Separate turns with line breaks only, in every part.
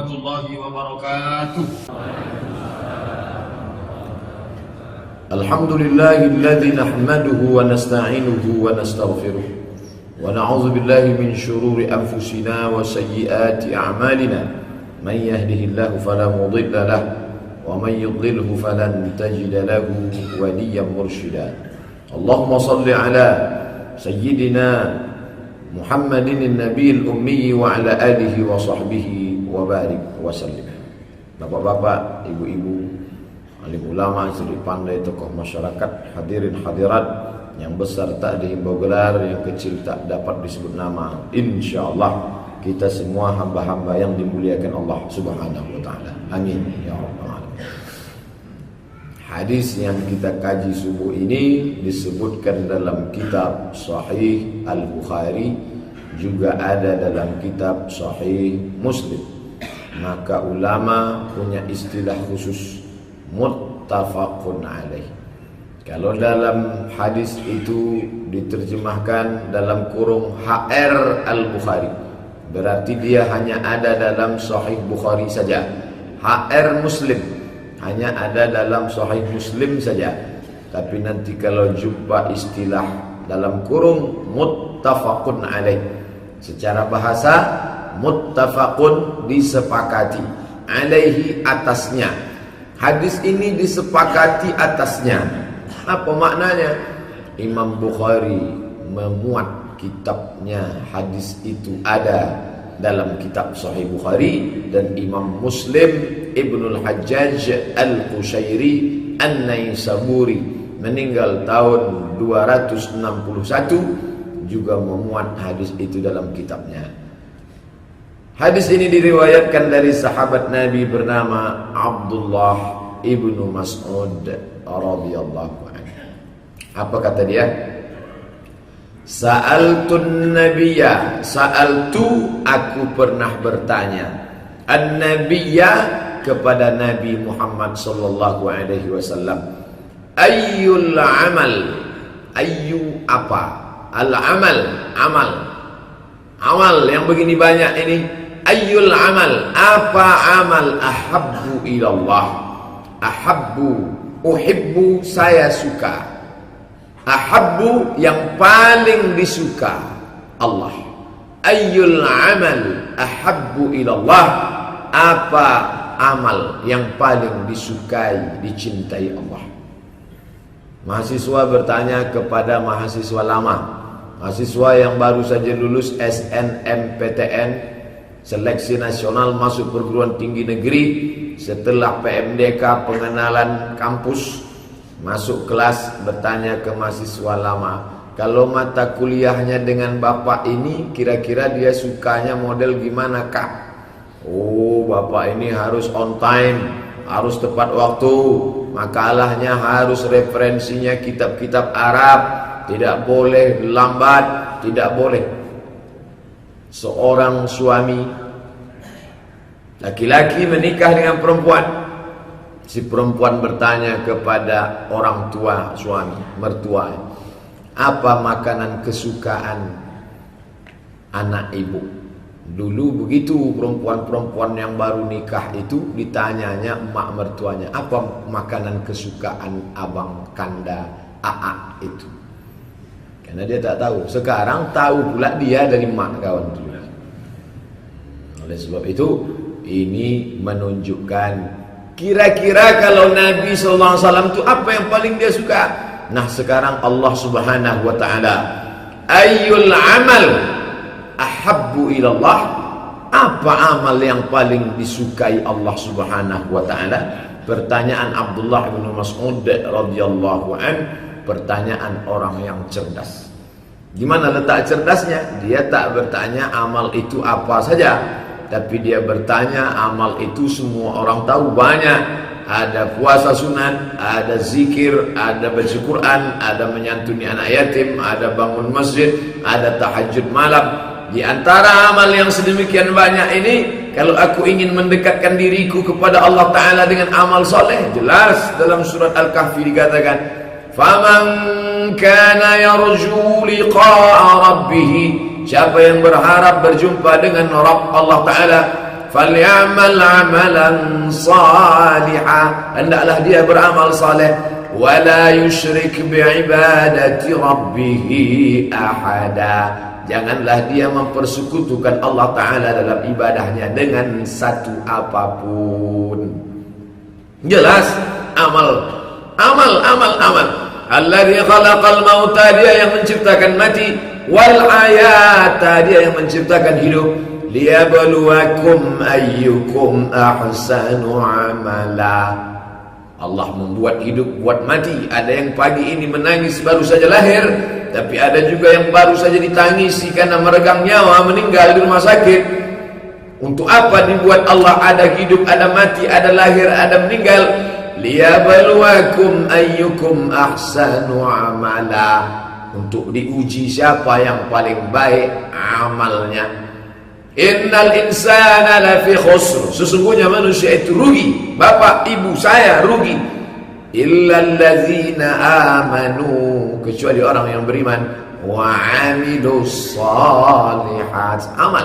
warahmatullahi wabarakatuh.
Alhamdulillahilladzi nahmaduhu wa nasta'inuhu wa nastaghfiruh wa na'udzu billahi min shururi anfusina wa sayyiati a'malina. Man yahdihillahu fala mudilla lahu wa man yudlilhu falan tajida lahu waliyyan mursyida. Allahumma shalli ala sayyidina Muhammadin an-nabiyil ummi wa ala alihi wa sahbihi wa barik wa sallim. Bapak-bapak, ibu-ibu, alim ulama, suri pandai, tokoh masyarakat, hadirin hadirat yang besar tak dihimbau gelar, yang kecil tak dapat disebut nama. Insyaallah kita semua hamba-hamba yang dimuliakan Allah Subhanahu wa taala. Amin ya rabbal alamin. Hadis yang kita kaji subuh ini disebutkan dalam kitab Sahih Al-Bukhari, juga ada dalam kitab Sahih Muslim. Maka ulama punya istilah khusus, muttafaqun alaih. Kalau dalam hadis itu diterjemahkan dalam kurung HR Al-Bukhari, berarti dia hanya ada dalam Sahih Bukhari saja. HR Muslim hanya ada dalam Sahih Muslim saja. Tapi nanti kalau jumpa istilah dalam kurung muttafaqun alaih, secara bahasa muttafaqun disepakati, alaihi atasnya. Hadis ini disepakati atasnya. Apa maknanya? Imam Bukhari memuat kitabnya, hadis itu ada dalam kitab Sahih Bukhari, dan Imam Muslim Ibnul Hajjaj Al-Qushairi An-Naisaburi meninggal tahun 261 juga memuat hadis itu dalam kitabnya. Hadis ini diriwayatkan dari sahabat Nabi bernama Abdullah ibnu Mas'ud radhiyallahu anhu. Apa kata dia? Sa'altun nabiyya, sa'altu, aku pernah bertanya, an-nabiyya, kepada Nabi Muhammad sallallahu alaihi wasallam, ayyul amal, ayyu apa, al-amal, amal, amal yang begini banyak ini, ayyul amal, apa amal, ahabbu ilallah, ahabbu, uhibbu, saya suka, ahabbu yang paling disuka Allah, ayyul amal ahabbu ilallah, apa amal yang paling disukai, dicintai Allah. Mahasiswa bertanya kepada mahasiswa lama, mahasiswa yang baru saja lulus SNMPTN, seleksi nasional masuk perguruan tinggi negeri, setelah PMDK pengenalan kampus, masuk kelas, bertanya ke mahasiswa lama, kalau mata kuliahnya dengan bapak ini, kira-kira dia sukanya model gimana kak? Oh, bapak ini harus on time, harus tepat waktu, makalahnya harus referensinya kitab-kitab Arab, tidak boleh lambat, tidak boleh. Seorang suami laki-laki menikah dengan perempuan, si perempuan bertanya kepada orang tua suami, mertua, apa makanan kesukaan anak ibu? Dulu begitu, perempuan-perempuan yang baru nikah itu ditanyanya emak mertuanya, apa makanan kesukaan abang kanda AA itu? Karena dia tak tahu. Sekarang tahu pula dia dari mak kawan dulu. Oleh sebab itu, ini menunjukkan kira-kira kalau Nabi SAW itu apa yang paling dia suka. Nah sekarang Allah Subhanahu wa ta'ala, ayyul amal ahabbu ilallah, apa amal yang paling disukai Allah Subhanahu wa ta'ala? Pertanyaan Abdullah bin Mas'ud radhiyallahu an, pertanyaan orang yang cerdas. Gimana letak cerdasnya? Dia tak bertanya amal itu apa saja, tapi dia bertanya amal itu semua orang tahu banyak. Ada puasa sunat, ada zikir, ada baca Quran, ada menyantuni anak yatim, ada bangun masjid, ada tahajud malam. Di antara amal yang sedemikian banyak ini, kalau aku ingin mendekatkan diriku kepada Allah Ta'ala dengan amal soleh, jelas dalam surat Al-Kahfi dikatakan, faman kana yarju liqa'a rabbih, siapa yang berharap berjumpa dengan Rabb Allah Ta'ala, falyamal amalan salihah, hendaklah dia beramal saleh, wala yusyrik biibadati rabbih ahada, janganlah dia mempersekutukan Allah Ta'ala dalam ibadahnya dengan satu apapun. Jelas amal. Alladzi khalaqal mauta, dia yang menciptakan mati, wal hayata, dia yang menciptakan hidup, liyabluwakum ayyukum ahsanu amala. Allah membuat hidup, buat mati. Ada yang pagi ini menangis baru saja lahir, tapi ada juga yang baru saja ditangisi karena meregang nyawa, meninggal di rumah sakit. Untuk apa dibuat Allah ada hidup, ada mati, ada lahir, ada meninggal? Liyabluwakum ayyukum ahsanu amala, untuk diuji siapa yang paling baik amalnya. Innal insana lafi khusr, sesungguhnya manusia itu rugi, bapak ibu saya rugi, illal ladzina amanu, kecuali orang yang beriman, wa amilus shalihat, amal.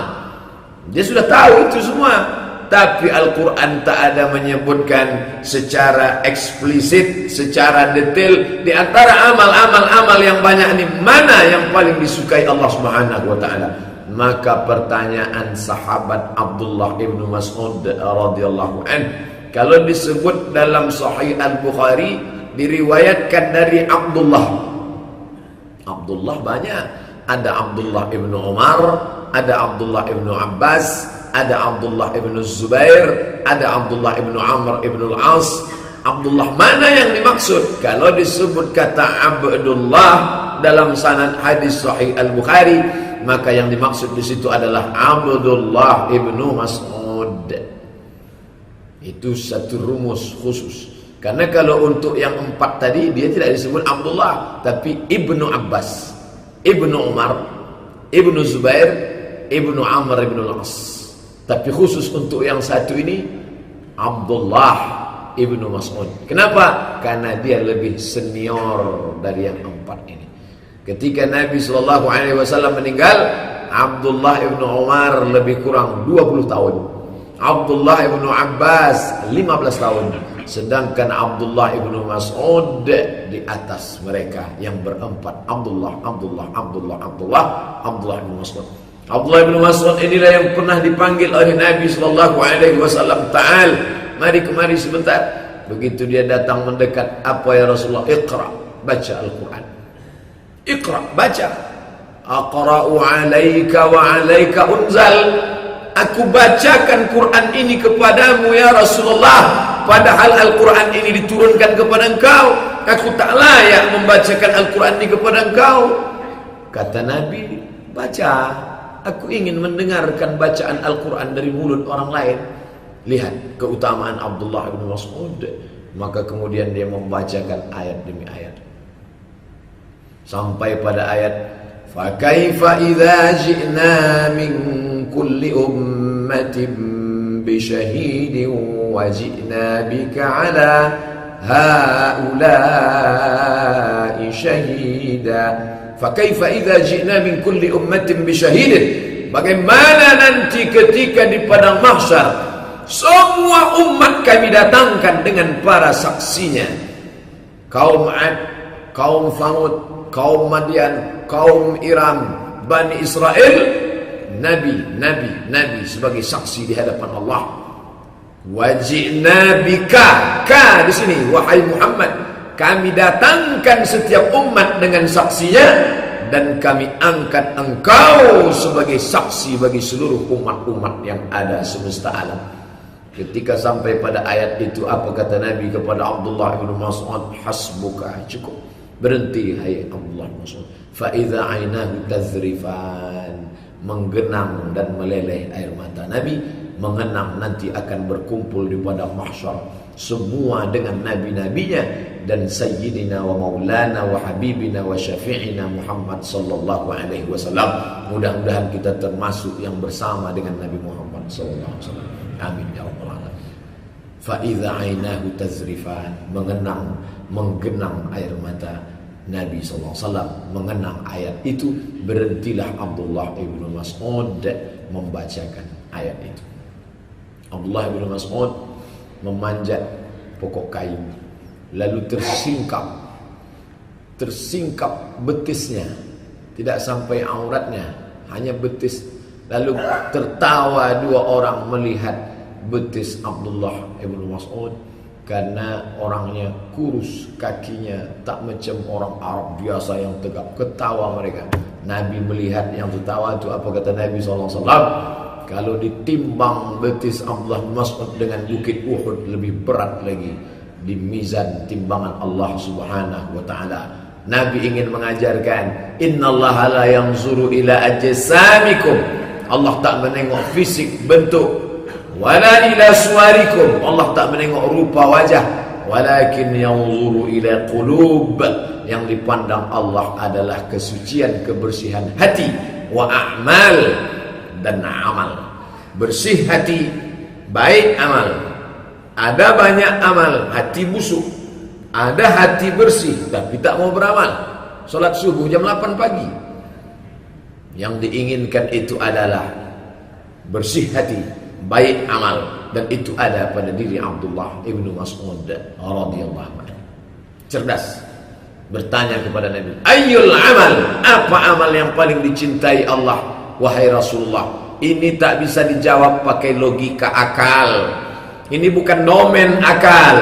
Dia sudah tahu itu semua, tapi Al-Quran tak ada menyebutkan secara eksplisit, secara detail. Di antara amal yang banyak ini, mana yang paling disukai Allah Subhanahu wa ta'ala? Maka pertanyaan sahabat Abdullah ibnu Mas'ud radhiyallahu anhu, kalau disebut dalam Sahih Al-Bukhari, diriwayatkan dari Abdullah banyak. Ada Abdullah ibnu Umar, ada Abdullah ibnu Abbas, ada Abdullah ibnu Zubair, ada Abdullah ibnu Amr ibnu Al-As. Abdullah mana yang dimaksud? Kalau disebut kata Abdullah dalam sanad hadis Sahih Al-Bukhari, maka yang dimaksud di situ adalah Abdullah ibnu Mas'ud. Itu satu rumus khusus. Karena kalau untuk yang 4 tadi, dia tidak disebut Abdullah, tapi Ibnu Abbas, Ibnu Umar, Ibnu Zubair, Ibnu Amr ibnu Al-As. Tapi khusus untuk yang satu ini, Abdullah ibnu Mas'ud. Kenapa? Karena dia lebih senior dari yang 4 ini. Ketika Nabi SAW meninggal, Abdullah ibnu Umar lebih kurang 20 tahun, Abdullah ibnu Abbas 15 tahun, sedangkan Abdullah ibnu Mas'ud di atas mereka yang berempat. Abdullah ibnu Mas'ud. Abdullah ibnu Mas'ud inilah yang pernah dipanggil oleh Nabi SAW, Ta'al, mari kemari sebentar. Begitu dia datang mendekat, apa ya Rasulullah? Iqra, baca Al-Quran. Iqra, baca. Aqra'u alaika wa alaika unzal, aku bacakan Quran ini kepadamu ya Rasulullah, padahal Al-Quran ini diturunkan kepada engkau. Aku tak layak membacakan Al-Quran ini kepada engkau. Kata Nabi, baca. Aku ingin mendengarkan bacaan Al-Quran dari mulut orang lain. Lihat keutamaan Abdullah bin Mas'ud. Maka kemudian dia membacakan ayat demi ayat, sampai pada ayat fa kaifa idza ji'na min kulli ummatin bi syahidin wa ji'na bika 'ala haula'i syahida. Fa kaifa idza ji'na min kulli ummatin bi syahidin, bagaimana nanti ketika di padang mahsyar semua umat kami datangkan dengan para saksinya. Kaum 'Ad, kaum Thamud, kaum Madian, kaum Iram, Bani Israel, nabi sebagai saksi di hadapan Allah. Wajibna bika, ka di sini wahai Muhammad, kami datangkan setiap umat dengan saksinya, dan kami angkat engkau sebagai saksi bagi seluruh umat-umat yang ada semesta alam. Ketika sampai pada ayat itu, apa kata Nabi kepada Abdullah bin Mas'ud? Hasbuka, cukup, berhenti hai Abdullah bin Mas'ud. Fa idza ainahu tazrifan, menggenang dan meleleh air mata Nabi, mengenang nanti akan berkumpul di padang mahsyar semua dengan nabi-nabinya dan sayyidina wa maulana wa habibina wa syafi'ina Muhammad sallallahu alaihi wasallam. Mudah-mudahan kita termasuk yang bersama dengan Nabi Muhammad sallallahu alaihi wasallam. Amin ya rabbal alamin. Fa idza ainahu tazrifan, mengenang, menggenang air mata Nabi sallallahu alaihi wasallam mengenang ayat itu. Berhentilah Abdullah ibnu Mas'ud membacakan ayat itu. Abdullah bin Mas'ud memanjat pokok kayu, lalu tersingkap betisnya, tidak sampai auratnya, hanya betis. Lalu tertawa dua orang melihat betis Abdullah bin Mas'ud, karena orangnya kurus, kakinya tak macam orang Arab biasa yang tegap. Ketawa mereka. Nabi melihat yang tertawa itu, apa kata Nabi SAW? Kalau ditimbang betis Abdullah bin Mas'ud dengan bukit Uhud, lebih berat lagi di mizan timbangan Allah Subhanahu wa ta'ala. Nabi ingin mengajarkan, innallaha la yanzuru ila ajsamikum. Allah tak menengok fisik, bentuk. Wala ila suwarikum. Allah tak menengok rupa wajah. Walakin yanzuru ila qulub. Yang dipandang Allah adalah kesucian, kebersihan hati. Wa a'mal, dan amal. Bersih hati, baik amal. Ada banyak amal, hati busuk. Ada hati bersih tapi tak mau beramal. Solat subuh jam 8 pagi. Yang diinginkan itu adalah bersih hati, baik amal, dan itu ada pada diri Abdullah ibnu Mas'ud radhiyallahu anhu. Cerdas, bertanya kepada Nabi, ayyul amal, apa amal yang paling dicintai Allah wahai Rasulullah? Ini tak bisa dijawab pakai logika akal. Ini bukan nomen akal.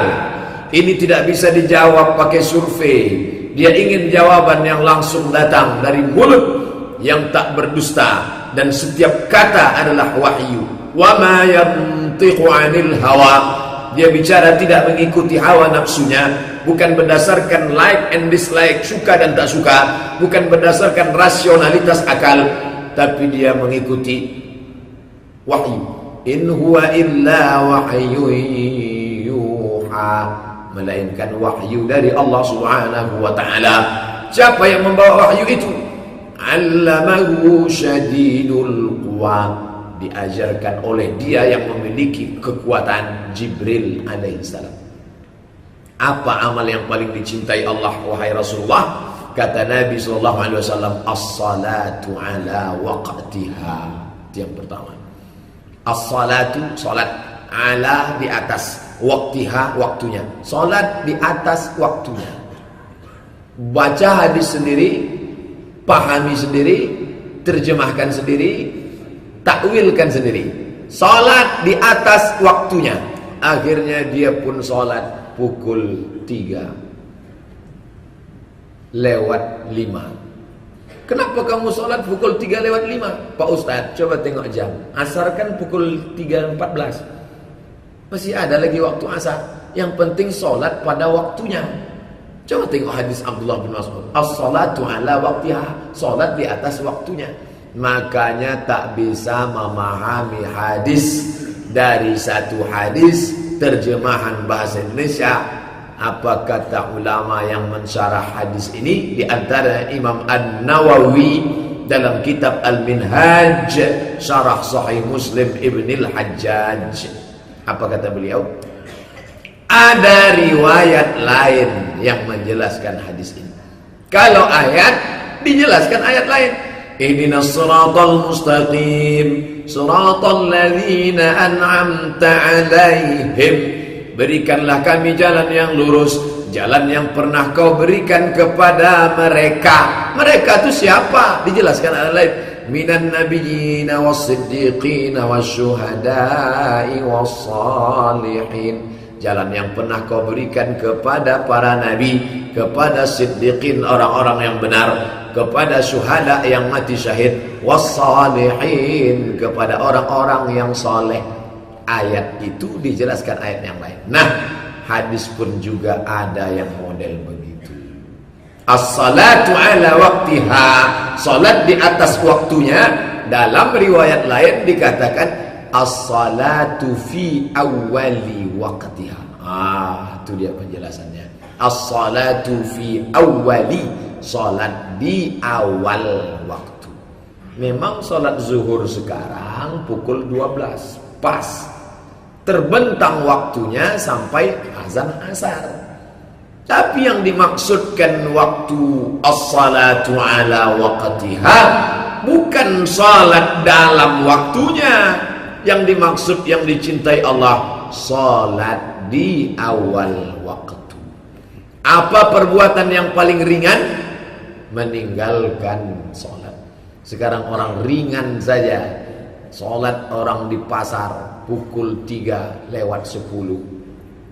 Ini tidak bisa dijawab pakai survei. Dia ingin jawaban yang langsung datang dari mulut yang tak berdusta, dan setiap kata adalah wahyu. Wa ma yantiqu 'anil hawa. Dia bicara tidak mengikuti hawa nafsunya, bukan berdasarkan like and dislike, suka dan tak suka, bukan berdasarkan rasionalitas akal, tapi dia mengikuti wahyu. In huwa illa wahyu yuha, melainkan wahyu dari Allah Subhanahu wa ta'ala. Siapa yang membawa wahyu itu? Allamahu syadidul quwa, diajarkan oleh dia yang memiliki kekuatan, Jibril alaihissalam. Apa amal yang paling dicintai Allah wahai Rasulullah? Kata Nabi SAW, as-salatu ala waqtiha. Itu yang pertama. As-salatu, salat, ala di atas, waqtiha, waktunya. Salat di atas waktunya. Baca hadis sendiri, pahami sendiri, terjemahkan sendiri, takwilkan sendiri. Salat di atas waktunya. Akhirnya dia pun salat pukul 3:05. Kenapa kamu salat pukul 3:05? Pak Ustadz, coba tengok jam. Asar kan pukul 3:14. Masih ada lagi waktu asar. Yang penting salat pada waktunya. Coba tengok hadis Abdullah bin Mas'ud, as-salatu ala waqtiha, salat di atas waktunya. Makanya tak bisa memahami hadis dari satu hadis terjemahan bahasa Indonesia. Apa kata ulama yang mensyarah hadis ini? Di antara Imam An-Nawawi dalam kitab Al-Minhaj Syarah Sahih Muslim Ibnil Hajjaj. Apa kata beliau? Ada riwayat lain yang menjelaskan hadis ini. Kalau ayat, dijelaskan ayat lain. Ihdinas siratal mustaqim, siratal ladzina an'amta 'alaihim. Berikanlah kami jalan yang lurus, jalan yang pernah kau berikan kepada mereka. Mereka itu siapa? Dijelaskan ayat lain. Minan nabiyyina was-siddiqina wasyuhada'i was-salihin. Jalan yang pernah kau berikan kepada para nabi, kepada siddiqin, orang-orang yang benar, kepada syuhada yang mati syahid, wassalihin, kepada orang-orang yang soleh. Ayat itu dijelaskan ayat yang lain. Nah, hadis pun juga ada yang model begitu. As-salatu ala waqtiha, salat di atas waktunya. Dalam riwayat lain dikatakan as-salatu fi awwali waqtiha. Itu dia penjelasannya. As-salatu fi awwali, salat di awal waktu. Memang salat zuhur sekarang pukul 12 pas. Terbentang waktunya sampai azan asar. Tapi yang dimaksudkan waktu as-salatu ala waqtiha bukan salat dalam waktunya, yang dimaksud, yang dicintai Allah, salat di awal waktu. Apa perbuatan yang paling ringan? Meninggalkan salat. Sekarang orang ringan saja, salat orang di pasar pukul 3:10.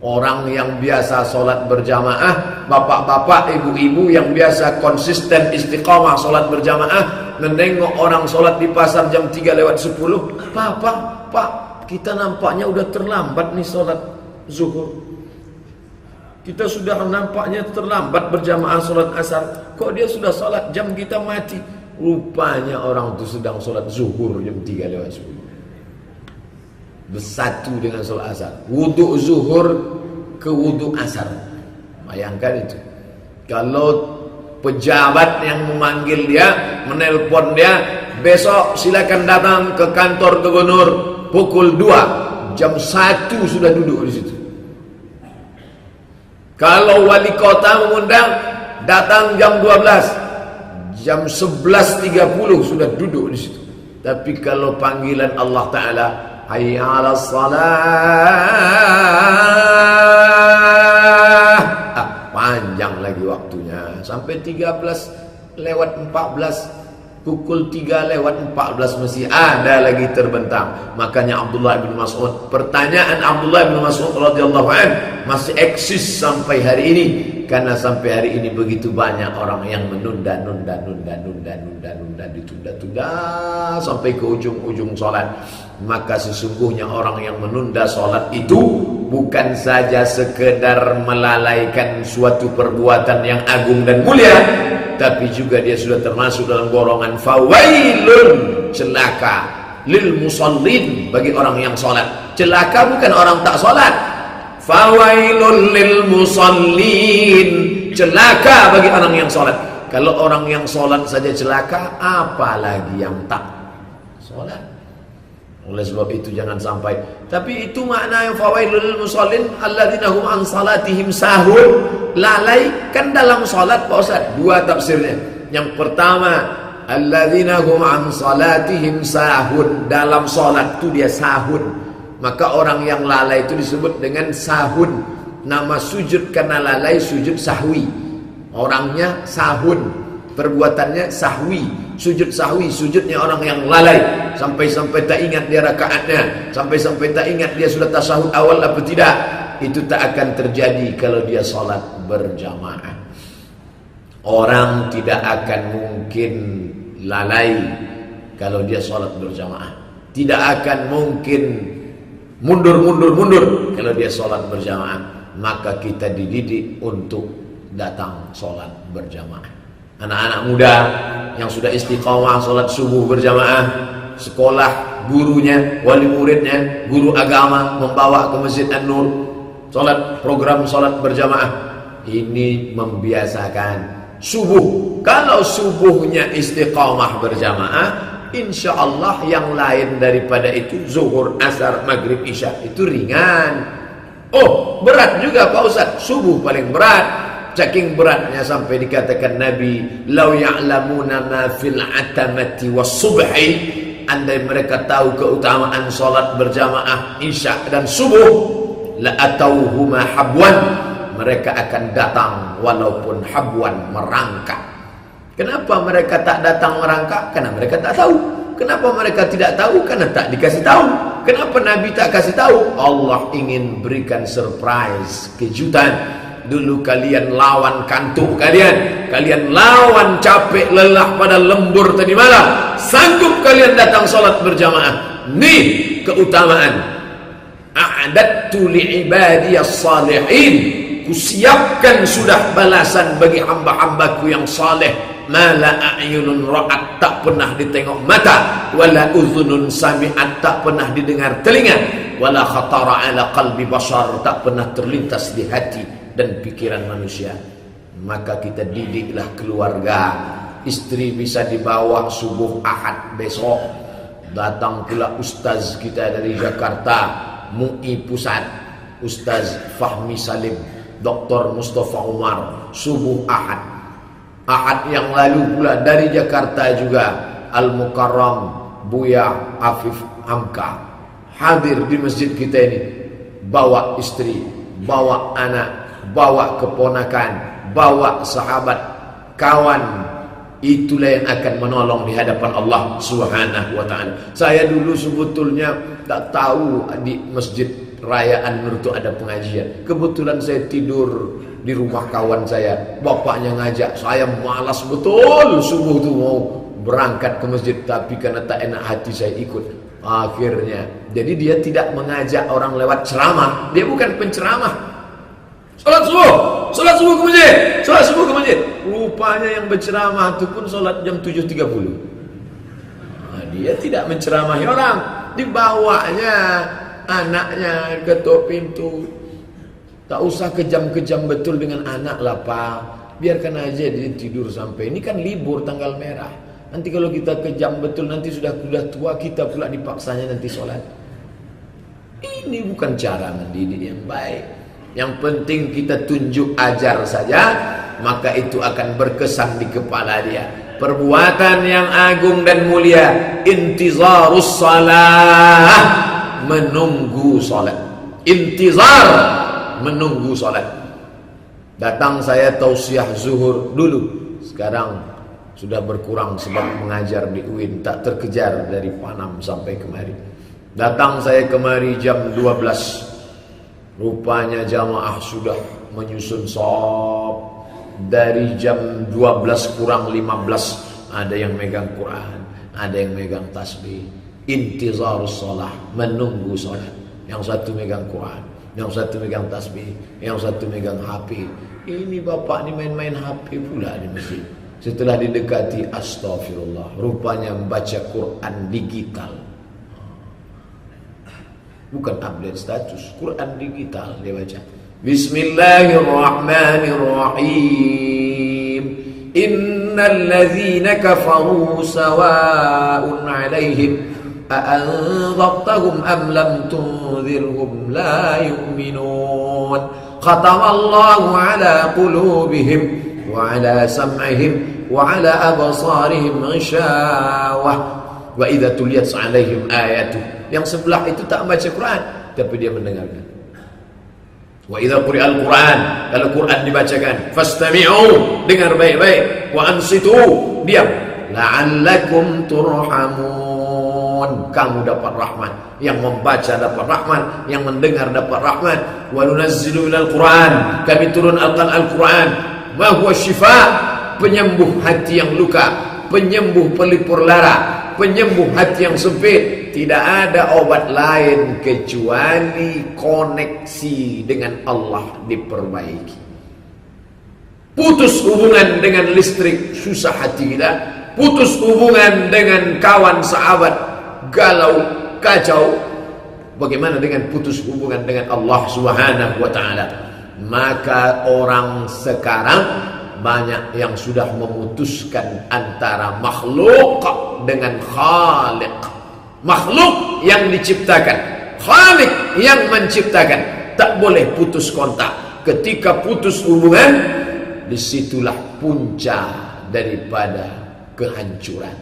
Orang yang biasa sholat berjamaah, bapak-bapak, ibu-ibu yang biasa konsisten istiqamah sholat berjamaah, menengok orang sholat di pasar jam 3:10. Pak, kita nampaknya udah terlambat nih sholat zuhur. Kita sudah nampaknya terlambat berjamaah sholat asar. Kok dia sudah sholat, jam kita mati. Rupanya orang itu sedang sholat zuhur jam 3:10. Bersatu dengan sholat asar, wudhu zuhur ke wudhu asar. Bayangkan itu. Kalau pejabat yang memanggil dia, menelpon dia, besok silakan datang ke kantor gubernur pukul 2, jam 1 sudah duduk di situ. Kalau wali kota mengundang, datang jam 12, jam 11:30 sudah duduk di situ. Tapi kalau panggilan Allah Ta'ala, hayya 'alas shalah, panjang lagi waktunya sampai 13:14, pukul 3:14 masih ada lagi terbentang. Makanya Abdullah bin Mas'ud, pertanyaan Abdullah bin Mas'ud radhiyallahu anhu masih eksis sampai hari ini, karena sampai hari ini begitu banyak orang yang ditunda sampai ke ujung-ujung sholat. Maka sesungguhnya orang yang menunda sholat itu bukan saja sekedar melalaikan suatu perbuatan yang agung dan mulia, tapi juga dia sudah termasuk dalam golongan fawailun, celaka, lil musallin, bagi orang yang sholat. Celaka bukan orang tak sholat. Fawailun lil musallin, celaka bagi orang yang sholat. Kalau orang yang sholat saja celaka, apalagi yang tak sholat. Oleh sebab itu jangan sampai. Tapi itu makna yang fawailul lil musallin alladzina hum an salatihim sahun, lalai kan dalam salat Pak Ustaz. Dua tafsirnya. Yang pertama, alladzina hum an salatihim sahun, dalam salat itu dia sahun. Maka orang yang lalai itu disebut dengan sahun. Nama sujud karena lalai sujud sahwi. Orangnya sahun, perbuatannya sahwi. Sujud sahwi, sujudnya orang yang lalai, sampai-sampai tak ingat dia rakaatnya, sampai-sampai tak ingat dia sudah tasyahud awal apa tidak. Itu tak akan terjadi kalau dia sholat berjamaah. Orang tidak akan mungkin lalai kalau dia sholat berjamaah. Tidak akan mungkin mundur kalau dia sholat berjamaah. Maka kita dididik untuk datang sholat berjamaah. Anak-anak muda yang sudah istiqamah sholat subuh berjamaah, sekolah, gurunya, wali muridnya, guru agama membawa ke Masjid An-Nur, sholat, program sholat berjamaah. Ini membiasakan subuh. Kalau subuhnya istiqamah berjamaah, insya Allah yang lain daripada itu, zuhur, asar, maghrib, isya, itu ringan. Oh, berat juga Pak Ustaz, subuh paling berat. Saking beratnya sampai dikatakan Nabi, lau ya'lamuna ma fil atamati was subhi, andai mereka tahu keutamaan salat berjamaah isya dan subuh, la atauhuma habwan, mereka akan datang walaupun habwan, merangkak. Kenapa mereka tak datang merangkak? Karena mereka tak tahu. Kenapa mereka tidak tahu? Karena tak dikasih tahu. Kenapa Nabi tak kasih tahu? Allah ingin berikan surprise, kejutan. Dulu kalian lawan kantuk kalian lawan capek lelah pada lembur tadi malam, sanggup kalian datang sholat berjamaah. Nih keutamaan. A'adattu li'ibadiyas salihin, kusiapkan sudah balasan bagi hamba-hambaku yang saleh. Mala a'yunun ra'at, tak pernah ditengok mata, wala udhunun sami'at, tak pernah didengar telinga, wala khatara ala qalbi bashar, tak pernah terlintas di hati dan pikiran manusia. Maka kita didiklah keluarga. Istri bisa dibawa subuh Ahad besok. Datang pula ustaz kita dari Jakarta, MUI Pusat, Ustaz Fahmi Salim, Dr. Mustafa Umar, subuh Ahad. Ahad yang lalu pula dari Jakarta juga Al-Mukarram Buya Afif Hamka. hadir di masjid kita ini, bawa istri, bawa anak, bawa keponakan, bawa sahabat, kawan, itulah yang akan menolong di hadapan Allah Subhanahu wa ta'ala. Saya dulu sebetulnya tak tahu di masjid Rayaan Nur itu ada pengajian. Kebetulan saya tidur di rumah kawan saya, bapaknya ngajak, saya malas betul subuh tuh mau berangkat ke masjid, tapi karena tak enak hati saya ikut. Akhirnya, jadi dia tidak mengajak orang lewat ceramah, dia bukan penceramah. Salat subuh ke masjid, salat subuh ke masjid. Rupanya yang berceramah itu pun salat jam 7.30. Nah, dia tidak menceramahi orang, dibawanya anaknya ketuk pintu. Tak usah kejam-kejam betul dengan anak lah Pak, biarkan aja dia tidur sampai, ini kan libur tanggal merah. Nanti kalau kita kejam betul, nanti sudah tua kita pula dipaksanya nanti sholat. Ini bukan cara mendidik yang baik. Yang penting kita tunjuk ajar saja, maka itu akan berkesan di kepala dia. Perbuatan yang agung dan mulia, intizarus salah, menunggu sholat. Intizar, menunggu sholat. Datang saya tausiah zuhur dulu, sekarang sudah berkurang sebab mengajar di UIN, tak terkejar dari Panam sampai kemari. Datang saya kemari jam 12, rupanya jamaah sudah menyusun shop. Dari jam 12 kurang 15 ada yang megang Quran, ada yang megang tasbih. Intizarus sholah, menunggu sholat. Yang satu megang Quran, yang satu megang tasbih, yang satu megang HP. Ini bapak ni main-main HP pula di masjid. Setelah didekati, astagfirullah, rupanya membaca Quran digital. Bukan update status, Quran digital dia baca. Bismillahirrahmanirrahim. Innal ladzina kafaru sawa'un 'alaihim a'anzartahum am lam tunzirhum la yu'minun. Khatamallahu 'ala qulubihim wa 'ala sam'ihim wa 'ala absarihim ghishawah wa idza tuliyat 'alaihim ayatu. Yang sebelah itu tak membaca Quran, tapi dia mendengarkan. Wa idza quri'al Quran, kalau Quran dibacakan, fastami'u, dengar baik-baik, wa ansitu, diam, la'allakum turhamun, kamu dapat rahmat. Yang membaca dapat rahmat, yang mendengar dapat rahmat. Wa nunazzilu minal Quran, kami turunkan Al-Quran, ma huwa syifa, penyembuh hati yang luka, penyembuh pelipur lara, penyembuh hati yang sempit. Tidak ada obat lain kecuali koneksi dengan Allah diperbaiki. Putus hubungan dengan listrik, susah hati kita. Putus hubungan dengan kawan sahabat, galau, kacau. Bagaimana dengan putus hubungan dengan Allah Subhanahu wa ta'ala? Maka orang sekarang banyak yang sudah memutuskan antara makhluk dengan khaliq. Makhluk yang diciptakan, khaliq yang menciptakan. Tak boleh putus kontak. Ketika putus hubungan, disitulah punca daripada kehancuran.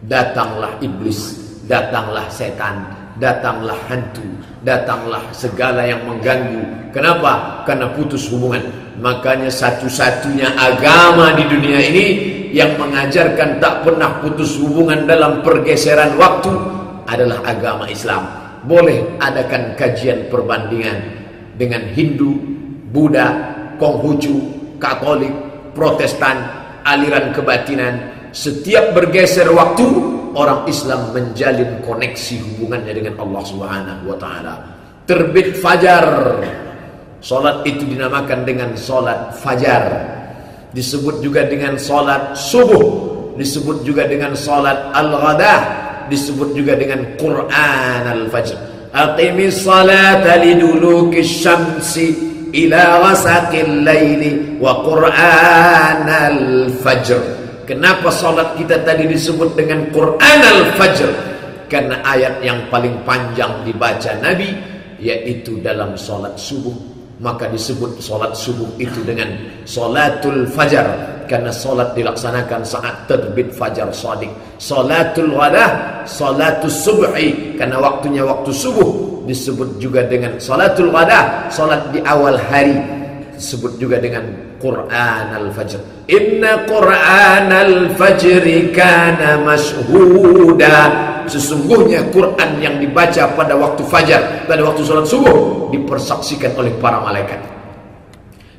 Datanglah iblis, datanglah setan, datanglah hantu, datanglah segala yang mengganggu. Kenapa? Karena putus hubungan. Makanya satu-satunya agama di dunia ini yang mengajarkan tak pernah putus hubungan dalam pergeseran waktu adalah agama Islam. Boleh adakan kajian perbandingan dengan Hindu, Buddha, Konghucu, Katolik, Protestan, aliran kebatinan. Setiap bergeser waktu, orang Islam menjalin koneksi hubungannya dengan Allah Subhanahu wa ta'ala. Terbit fajar, solat itu dinamakan dengan solat fajar. Disebut juga dengan solat subuh, disebut juga dengan solat al-ghadah, disebut juga dengan Quran al-Fajr. Aqimis salata lidulukis syamsi ila ghasaqil laili wa Quran al-Fajr. Kenapa salat kita tadi disebut dengan Quran al-Fajr? Karena ayat yang paling panjang dibaca Nabi yaitu dalam salat subuh. Maka disebut salat subuh itu dengan salatul fajar. karena solat dilaksanakan saat terbit fajar shadiq. Salatul ghadah, salatul subhi, karena waktunya waktu subuh, disebut juga dengan salatul ghadah, salat di awal hari, disebut juga dengan Quran al-Fajr. Inna Quran al-Fajr kana mashhuda. Sesungguhnya Quran yang dibaca pada waktu fajar, pada waktu salat subuh, dipersaksikan oleh para malaikat.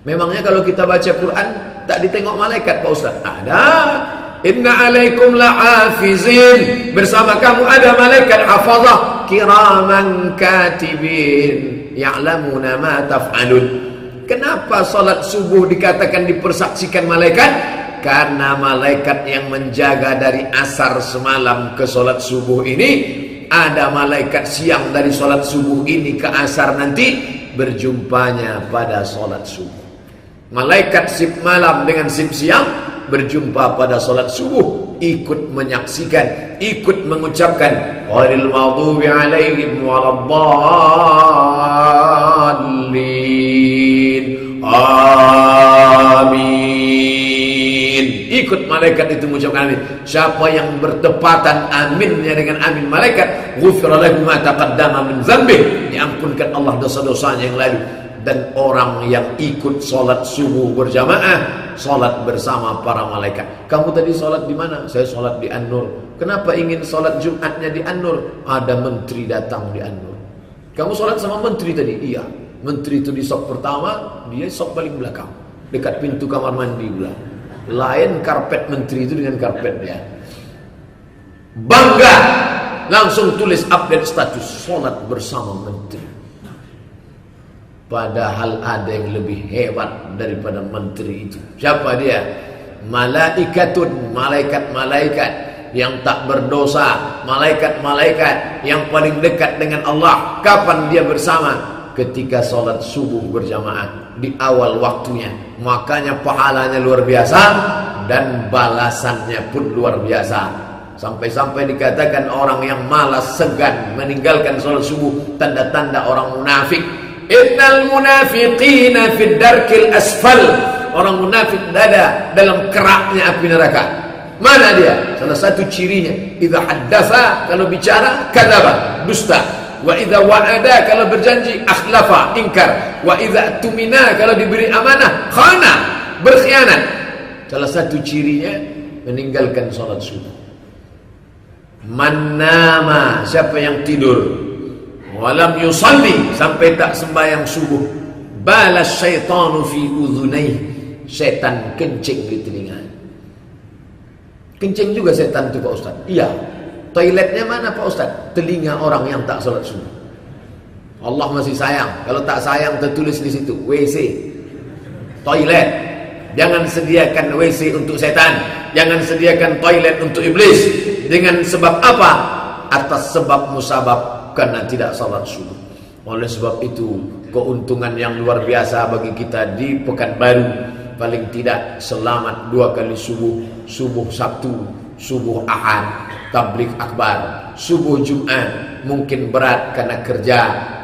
Memangnya kalau kita baca Quran tak ditengok malaikat Pak Ustaz? Ada. Inna alaikum la'afizin. Bersama kamu ada malaikat hafazah kiraman katibin ya'lamuna ma taf'alun. Kenapa salat subuh dikatakan dipersaksikan malaikat? Karena malaikat yang menjaga dari asar semalam ke salat subuh ini, ada malaikat siang dari salat subuh ini ke asar nanti, berjumpanya pada salat subuh. Malaikat sip malam dengan sip siang berjumpa pada salat subuh, ikut menyaksikan, ikut mengucapkan ghairil maghdubi alaihim waladdallin. Amin. Ikut malaikat itu mengucapkan amin. Siapa yang bertepatan aminnya dengan amin malaikat, ghufira lahu ma taqaddama min dzambi, diampunkan Allah dosa-dosanya yang lalu. Dan orang yang ikut salat subuh berjamaah, salat bersama para malaikat. Kamu tadi salat di mana? Saya salat di An-Nur. Kenapa ingin salat Jumatnya di An-Nur? Ada menteri datang di An-Nur. Kamu salat sama menteri tadi? Iya. Menteri itu di sop pertama, dia sop paling belakang, dekat pintu kamar mandi pula. Lain karpet menteri itu dengan karpet dia. Bangga, langsung tulis update status salat bersama menteri. Padahal ada yang lebih hebat daripada menteri itu. Siapa dia? Malaikatun, malaikat-malaikat yang tak berdosa, malaikat-malaikat yang paling dekat dengan Allah. Kapan dia bersama? Ketika sholat subuh berjamaah di awal waktunya. Makanya pahalanya luar biasa dan balasannya pun luar biasa. Sampai-sampai dikatakan orang yang malas segan meninggalkan sholat subuh, tanda-tanda orang munafik. Innal munafiqina fid darkil asfal. Orang munafik ada dalam keraknya api neraka. Mana dia? Salah satu cirinya, idza haddatsa, kalau bicara kadzaba, dusta. Wa idza wa'ada, kalau berjanji akhlafa, ingkar. Wa idza tumina, kalau diberi amanah khana, berkhianat. Salah satu cirinya meninggalkan salat subuh. Man nama, siapa yang tidur, walam yusalli, sampai tak sembahyang subuh, balas syaitanu fi udhunayhi, setan kencing di telinga. Kencing juga setan itu Pak Ustaz? Iya. Toiletnya mana Pak Ustaz? Telinga orang yang tak sholat subuh. Allah masih sayang. Kalau tak sayang tertulis di situ WC, toilet. Jangan sediakan WC untuk setan, jangan sediakan toilet untuk iblis. Dengan sebab apa? Atas sebab musabab, karena tidak sholat subuh. Oleh sebab itu, keuntungan yang luar biasa bagi kita di Pekanbaru. Paling tidak selamat 2 kali subuh. Subuh Sabtu, subuh Ahad, tabligh akbar. Subuh Jumat mungkin berat karena kerja,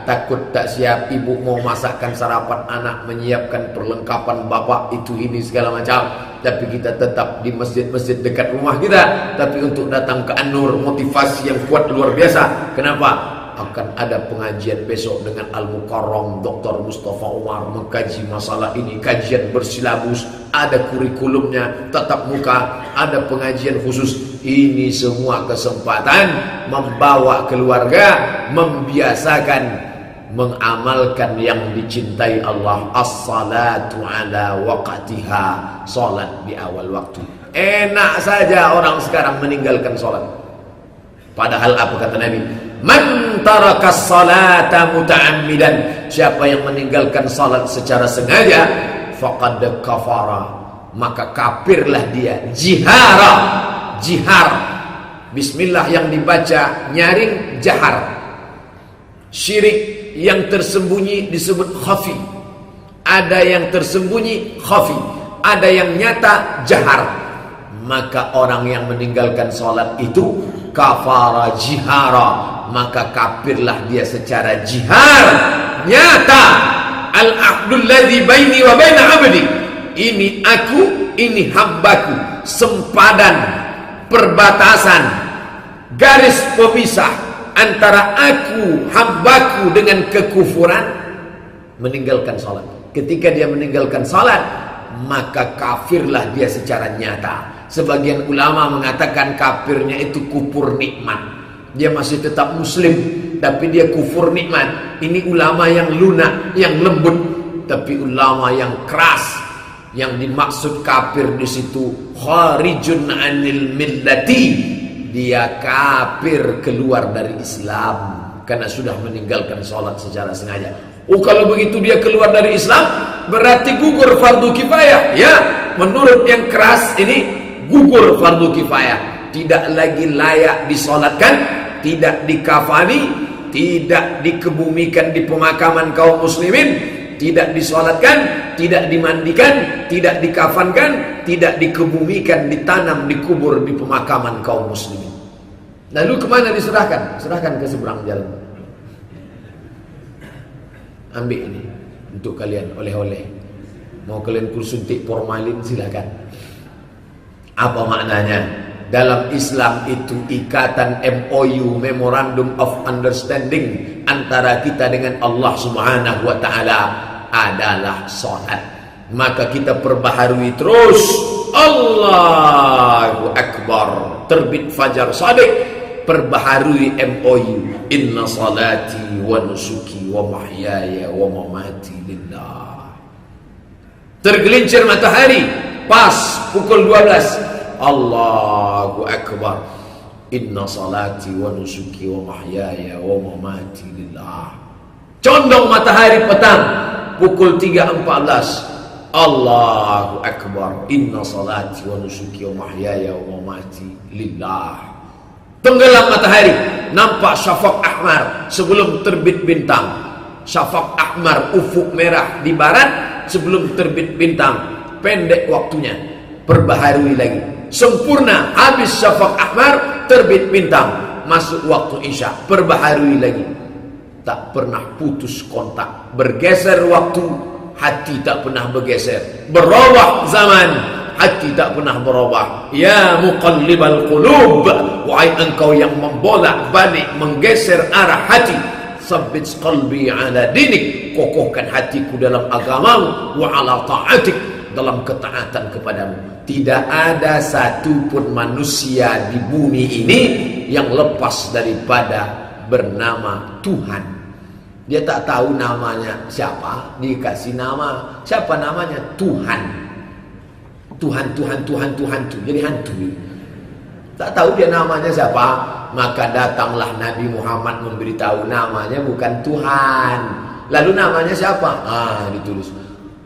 takut tak siap, ibu mau masakkan sarapan anak, menyiapkan perlengkapan bapak itu ini segala macam. Tapi kita tetap di masjid-masjid dekat rumah kita. Tapi untuk datang ke An-Nur, motivasi yang kuat luar biasa. Kenapa? Akan ada pengajian besok dengan Al-Mukarram Dr. Mustafa Umar mengkaji masalah ini, kajian bersilabus, ada kurikulumnya, tatap muka, ada pengajian khusus. Ini semua kesempatan membawa keluarga, membiasakan mengamalkan yang dicintai Allah. As-salatu ala waqtiha, salat di awal waktu. Enak saja orang sekarang meninggalkan salat. Padahal apa kata Nabi? Man tarakas salata muta'ammidan, siapa yang meninggalkan salat secara sengaja, faqad kafara, maka kafirlah dia. Jihara, jihar, bismillah yang dibaca nyaring, jahar. Syirik yang tersembunyi disebut khafi. Ada yang tersembunyi khafi, ada yang nyata jahar. Maka orang yang meninggalkan salat itu kafara jihara, maka kafirlah dia secara jihar, nyata. Al-aqdul ladzi baini wa baina 'abdi, ini aku, ini hambaku. Sempadan, perbatasan, garis pemisah antara aku, hambaku dengan kekufuran, meninggalkan salat. Ketika dia meninggalkan salat, maka kafirlah dia secara nyata. Sebagian ulama mengatakan kafirnya itu kufur nikmat. Dia masih tetap muslim, tapi dia kufur nikmat. Ini ulama yang lunak, yang lembut. Tapi ulama yang keras, yang dimaksud kafir di situ kharijun anil millati, dia kafir, keluar dari Islam karena sudah meninggalkan sholat secara sengaja. Oh, kalau begitu dia keluar dari Islam, berarti gugur fardu kifayah. Ya, menurut yang keras ini gugur fardu kifayah, tidak lagi layak disolatkan, tidak dikafani, tidak dikebumikan di pemakaman kaum muslimin, tidak disolatkan, tidak dimandikan, tidak dikafankan, tidak dikebumikan, ditanam, dikubur di pemakaman kaum muslimin. Lalu kemana diserahkan? Serahkan ke seberang jalan. Ambil ini untuk kalian, oleh-oleh. Mau kalian suntik formalin, silakan. Apa maknanya? Dalam Islam itu ikatan MOU, Memorandum of Understanding, antara kita dengan Allah Subhanahu wa Ta'ala adalah salat. Maka kita perbaharui terus. Allahu Akbar, terbit fajar shadiq, perbaharui MOU. Inna salati wa nusuki wa mahyaya wa mamati lillah. Tergelincir matahari pas pukul 12, Allahu Akbar, inna salati wa nusuki wa mahyaya wa mamati lillah. Condong matahari petang pukul 3.14, Allahu Akbar, inna salati wa nusuki wa mahyaya wa mamati lillah. Tenggelam matahari, nampak syafaq ahmar sebelum terbit bintang. Syafaq ahmar, ufuk merah di barat sebelum terbit bintang. Pendek waktunya, perbaharui lagi. Sempurna, habis syafaq ahmar, terbit bintang, masuk waktu isya, perbaharui lagi. Tak pernah putus kontak. Bergeser waktu, hati tak pernah bergeser. Berubah zaman, hati tak pernah berubah. Ya muqallibal qulub, wahai engkau yang membolak balik, menggeser arah hati, sabbit qalbi ala dinik, kokohkan hatiku dalam agamamu, wa ala ta'atik, dalam ketaatan kepadamu. Tidak ada satupun manusia di bumi ini yang lepas daripada bernama Tuhan. Dia tak tahu namanya siapa, dikasih nama. Siapa namanya? Tuhan. Tuhan, Tuhan, Tuhan, Tuhan itu jadi hantu. Tak tahu dia namanya siapa. Maka datanglah Nabi Muhammad memberitahu namanya bukan Tuhan. Lalu namanya siapa? Ditulis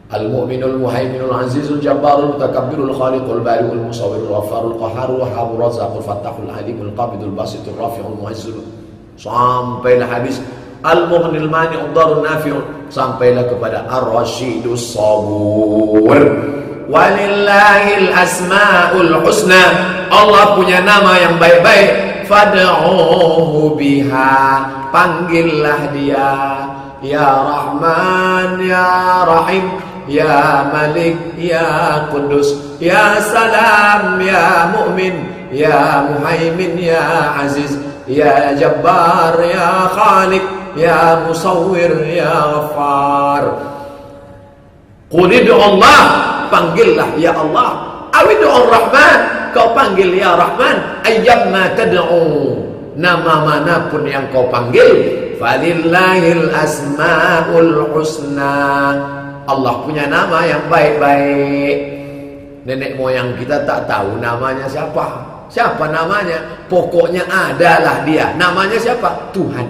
Al-Mu'minul Muhaiminul Azizul Jabbarul Mutakabbirul Khaliqul Bari'ul Musawwirul Ghafarul Qahharul Wahhabur Razzaqul Fattahul Alimul Qabidul Basitul Rafi'ul Mu'izzul, sampailah habis Al-Mughnil Mani'ud Darun Nafi'un, sampailah kepada Ar-Rasyidus Sabur. Walillahil asma'ul husna, Allah punya nama yang baik-baik. Fad'uhu biha, panggillah dia. Ya Rahman, Ya Rahim, Ya Malik, Ya Qudus, Ya Salam, Ya Mu'min, Ya Muhaimin, Ya Aziz, Ya Jabbar, Ya Khaliq, Ya Musawwir, Ya Ghaffar. Qul id'u Allah, panggillah ya Allah. Awid'u Rahman, kau panggil ya Rahman. Ayyamma tad'u, nama manapun yang kau panggil. Falillahil asma'ul husna, Allah punya nama yang baik-baik. Nenek moyang kita tak tahu namanya siapa. Siapa namanya? Pokoknya adalah dia. Namanya siapa? Tuhan.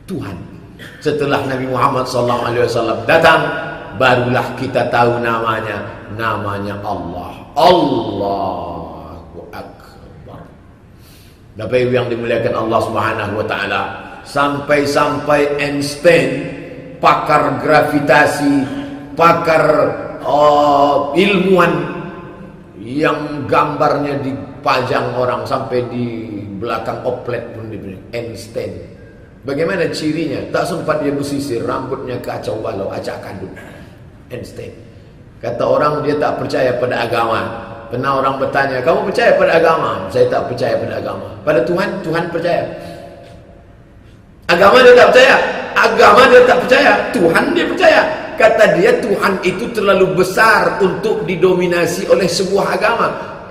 Tuhan. Setelah Nabi Muhammad SAW datang, barulah kita tahu namanya. Namanya Allah. Allahu Akbar. Bapak Ibu yang dimuliakan Allah Subhanahu wa Ta'ala, sampai-sampai Einstein, pakar gravitasi, pakar ilmuwan yang gambarnya dipajang orang sampai di belakang oplet pun diberi, Einstein. Bagaimana cirinya? Tak sempat dia bersisir, rambutnya kacau balau, acak kandung. Einstein. Kata orang dia tak percaya pada agama. Pernah orang bertanya, kamu percaya pada agama? Saya tak percaya pada agama. Pada Tuhan, Tuhan percaya. Agama dia tak percaya. Agama dia tak percaya. Tuhan dia percaya. Kata dia Tuhan itu terlalu besar untuk didominasi oleh sebuah agama.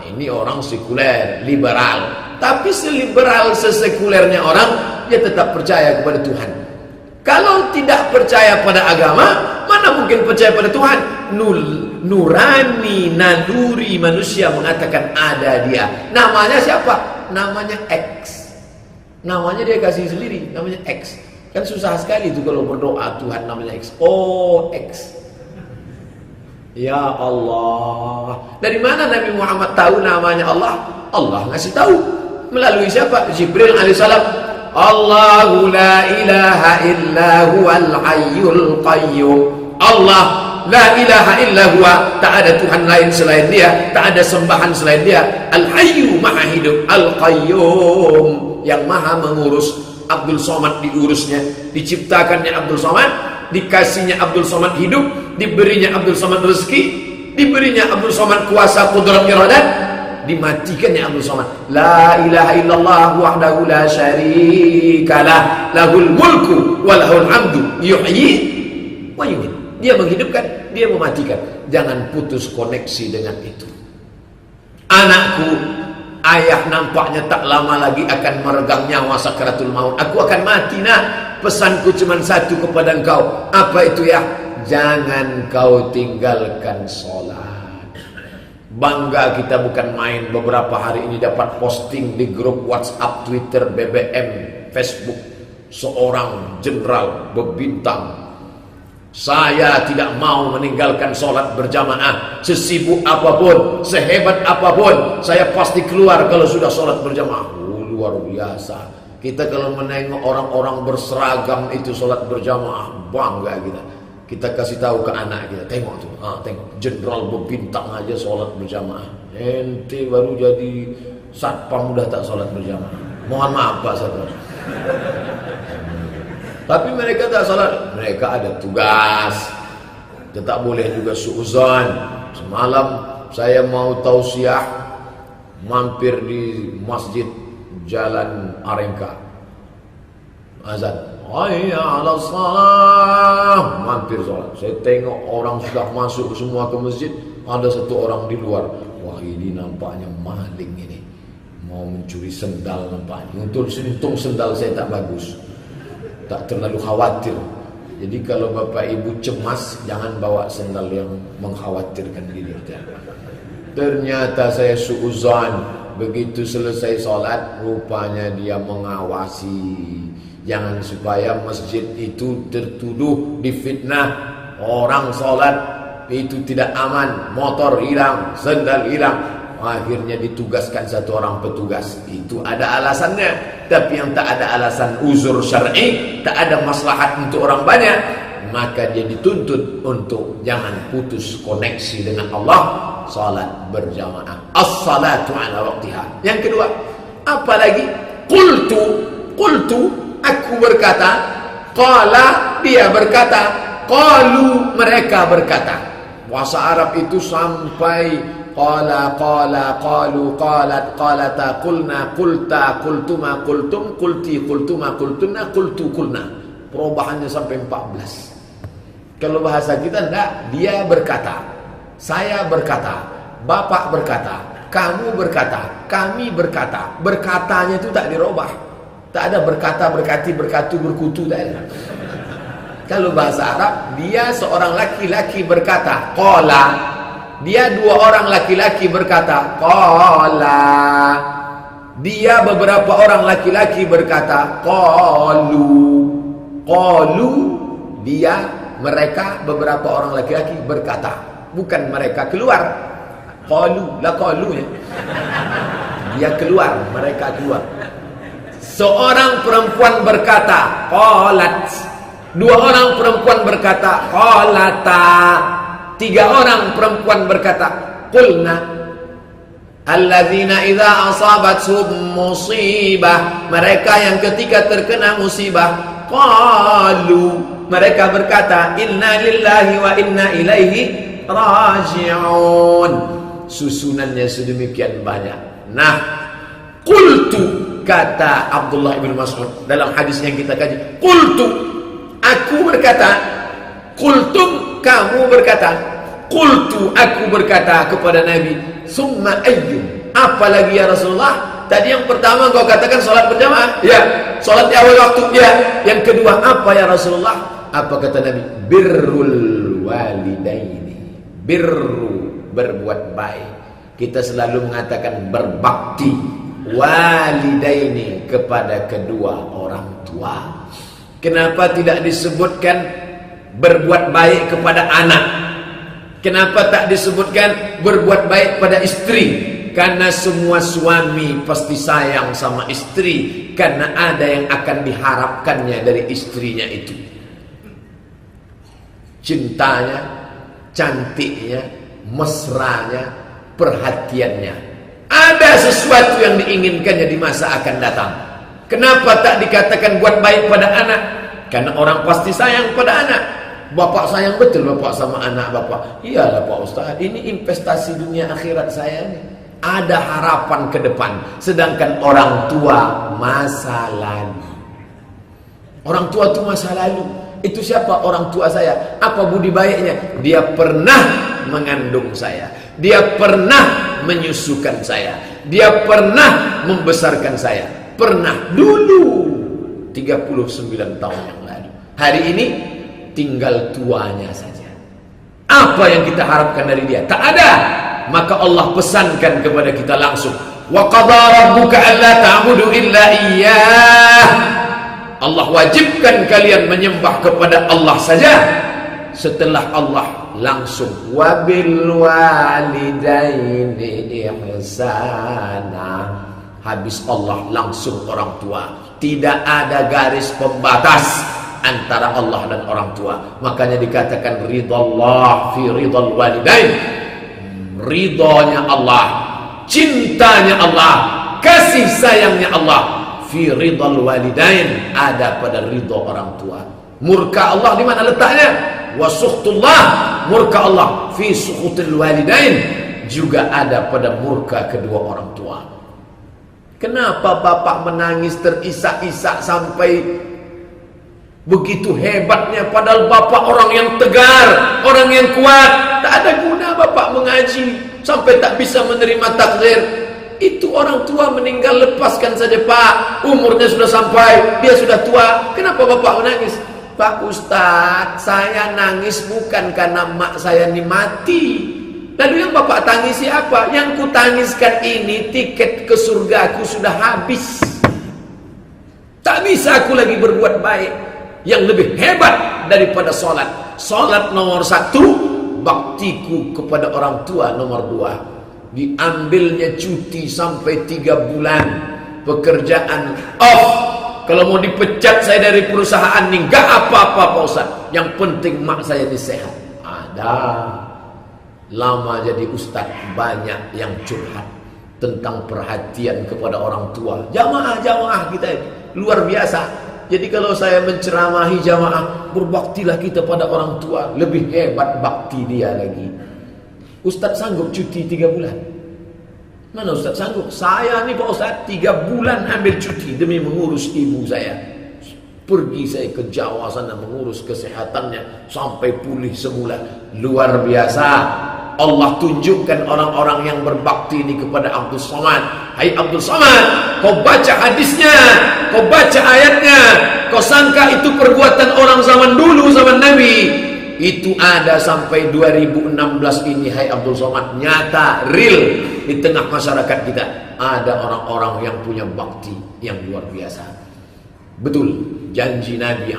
Ini orang sekuler, liberal. Tapi seliberal, sesekulernya orang, dia tetap percaya kepada Tuhan. Kalau tidak percaya pada agama, mana mungkin percaya pada Tuhan? Nurani, naluri manusia mengatakan ada dia. Namanya siapa? Namanya X. Namanya dia kasih sendiri, namanya X. Kan susah sekali itu kalau berdoa Tuhan namanya X. Oh, X. Ya Allah. Dari mana Nabi Muhammad tahu namanya Allah? Allah ngasih tahu. Melalui siapa? Jibril alaihissalam. Allahu la ilaha illa huwal hayyul qayyum. Allah la ilaha illa huwa, tak ada Tuhan lain selain dia, tak ada sembahan selain dia. Al-hayyu maha hidup, al-qayyum yang maha mengurus. Abdul Somad diurusnya, diciptakannya Abdul Somad, dikasihnya Abdul Somad hidup, diberinya Abdul Somad rezeki, diberinya Abdul Somad kuasa qudrat iradat, dimatikannya Abdul Somad. La ilaha illallah wahdahu la syarikalah, lahul mulku wa lahul hamdu yuhyi wa yumiit. Dia menghidupkan, dia mematikan. Jangan putus koneksi dengan itu. Anakku, ayah nampaknya tak lama lagi akan meregang nyawa sakaratul maut. Aku akan mati nak. Pesanku cuma satu kepada engkau. Apa itu ya? Jangan kau tinggalkan sholat. Bangga kita bukan main. Beberapa hari ini dapat posting di grup WhatsApp, Twitter, BBM, Facebook. Seorang jenderal berbintang, saya tidak mau meninggalkan sholat berjamaah. Sesibuk apapun, sehebat apapun, saya pasti keluar kalau sudah sholat berjamaah. Luar biasa. Kita kalau menengok orang-orang berseragam itu sholat berjamaah, bangga kita. Kita kasih tahu ke anak kita, tengok tuh, tengok jenderal berbintang aja sholat berjamaah. Ente baru jadi satpam udah tak sholat berjamaah. Mohon maaf Pak Satpam. Tapi mereka tak salah, mereka ada tugas. Tetap boleh juga suuzon. Semalam saya mau tausiah, mampir di masjid Jalan Arengka. Azan, hayya 'alas shalah, mampir sholat. Saya tengok orang sudah masuk semua ke masjid, ada satu orang di luar. Wah, ini nampaknya maling ini. Mau mencuri sendal nampaknya. Untung sendal saya tak bagus. Tak terlalu khawatir. Jadi kalau bapak ibu cemas, jangan bawa sendal yang mengkhawatirkan diri kita. Ternyata saya suuzon. Begitu selesai sholat, rupanya dia mengawasi. Jangan supaya masjid itu tertuduh difitnah. Orang sholat itu tidak aman. Motor hilang, sendal hilang. Akhirnya ditugaskan satu orang petugas. Itu ada alasannya. Tapi yang tak ada alasan uzur syar'i, tak ada maslahat untuk orang banyak, maka dia dituntut untuk jangan putus koneksi dengan Allah. Salat berjamaah, as-salatu ala waqtiha. Yang kedua, apalagi qultu, aku berkata, qala, dia berkata, qalu, mereka berkata. Bahasa Arab itu sampai qala, qalu, qalat, qalata, qulna, qulta, qultuma, qultum, qulti, qultuma, qultunna, qultu, qulna. Perubahannya sampai 14. Kalau bahasa kita enggak, dia berkata, saya berkata, bapak berkata, kamu berkata, kami berkata. Berkatanya itu tak dirubah. Tak ada berkata, berkati, berkatu, berkutu, tak ada. Kalau bahasa Arab, dia seorang laki-laki berkata, qala. Dia dua orang laki-laki berkata, qala. Dia beberapa orang laki-laki berkata, qalu. Qalu, dia, mereka, beberapa orang laki-laki berkata. Bukan mereka keluar. Qalu, la qalu ya. Dia keluar, mereka keluar. Seorang perempuan berkata, qalat. Dua orang perempuan berkata, qalata. Tiga orang perempuan berkata, qulna. Alladzina idza asabathum musibah, mereka yang ketika terkena musibah, qalu, mereka berkata, inna lillahi wa inna ilaihi raji'un. Susunannya sedemikian banyak. Nah, qultu, kata Abdullah bin Mas'ud dalam hadis yang kita kaji, qultu, aku berkata, qultum, kamu berkata, qultu, aku berkata kepada Nabi, summa ayyum, apalagi ya Rasulullah? Tadi yang pertama kau katakan sholat berjamaah, ya. Sholat di awal waktu, ya. Yang kedua apa ya Rasulullah? Apa kata Nabi? Birrul walidaini. Birru, berbuat baik. Kita selalu mengatakan berbakti walidaini, kepada kedua orang tua. Kenapa tidak disebutkan berbuat baik kepada anak? Kenapa tak disebutkan berbuat baik pada istri? Karena semua suami pasti sayang sama istri, karena ada yang akan diharapkannya dari istrinya itu. Cintanya, cantiknya, mesranya, perhatiannya. Ada sesuatu yang diinginkannya di masa akan datang. Kenapa tak dikatakan buat baik pada anak? Karena orang pasti sayang pada anak. Bapak sayang betul bapak sama anak bapak. Iyalah Pak Ustaz, ini investasi dunia akhirat saya nih. Ada harapan ke depan. Sedangkan orang tua masa lalu. Orang tua itu masa lalu. Itu siapa orang tua saya? Apa budi baiknya? Dia pernah mengandung saya. Dia pernah menyusukan saya. Dia pernah membesarkan saya. Pernah dulu 39 tahun yang lalu. Hari ini tinggal tuanya saja. Apa yang kita harapkan dari dia? Tak ada. Maka Allah pesankan kepada kita langsung, wa qadha rabbuka alla ta'budu illa iyyah. Allah wajibkan kalian menyembah kepada Allah saja. Setelah Allah langsung wabil walidaini ihsana. Habis Allah langsung orang tua. Tidak ada garis pembatas antara Allah dan orang tua. Makanya dikatakan ridallah fi ridal walidain. Ridhonya Allah, cintanya Allah, kasih sayangnya Allah fi ridal walidain, ada pada ridho orang tua. Murka Allah di mana letaknya? Wa sukhtullah, murka Allah fi sukhutil walidain, juga ada pada murka kedua orang tua. Kenapa bapak menangis terisak-isak sampai begitu hebatnya, padahal bapak orang yang tegar, orang yang kuat? Tak ada guna bapak mengaji sampai tak bisa menerima takdir. Itu orang tua meninggal, lepaskan saja Pak. Umurnya sudah sampai, dia sudah tua. Kenapa bapak menangis? Pak Ustadz, saya nangis bukan karena mak saya ini mati. Lalu yang bapak tangisi apa? Yang ku tangiskan ini tiket ke surga aku sudah habis. Tak bisa aku lagi berbuat baik yang lebih hebat daripada sholat. Sholat nomor 1, baktiku kepada orang tua nomor 2. Diambilnya cuti sampai 3 bulan, pekerjaan off. Kalau mau dipecat saya dari perusahaan ini gak apa-apa Pak Ustaz, yang penting mak saya ini sehat. Ada. Lama jadi ustaz, banyak yang curhat tentang perhatian kepada orang tua. Jamaah-jamaah kita luar biasa. Jadi kalau saya menceramahi jamaah, berbaktilah kita pada orang tua. Lebih hebat bakti dia lagi. Ustaz sanggup cuti 3 bulan? Mana Ustaz sanggup? Saya nih Pak Ustaz 3 bulan ambil cuti demi mengurus ibu saya. Pergi saya ke Jawa sana mengurus kesehatannya sampai pulih semula. Luar biasa. Allah tunjukkan orang-orang yang berbakti ini kepada Abdul Somad. Hai Abdul Somad, kau baca hadisnya, kau baca ayatnya, kau sangka itu perbuatan orang zaman dulu, zaman Nabi. Itu ada sampai 2016 ini. Hai Abdul Somad, nyata, real di tengah masyarakat kita. Ada orang-orang yang punya bakti yang luar biasa. Betul, janji Nabi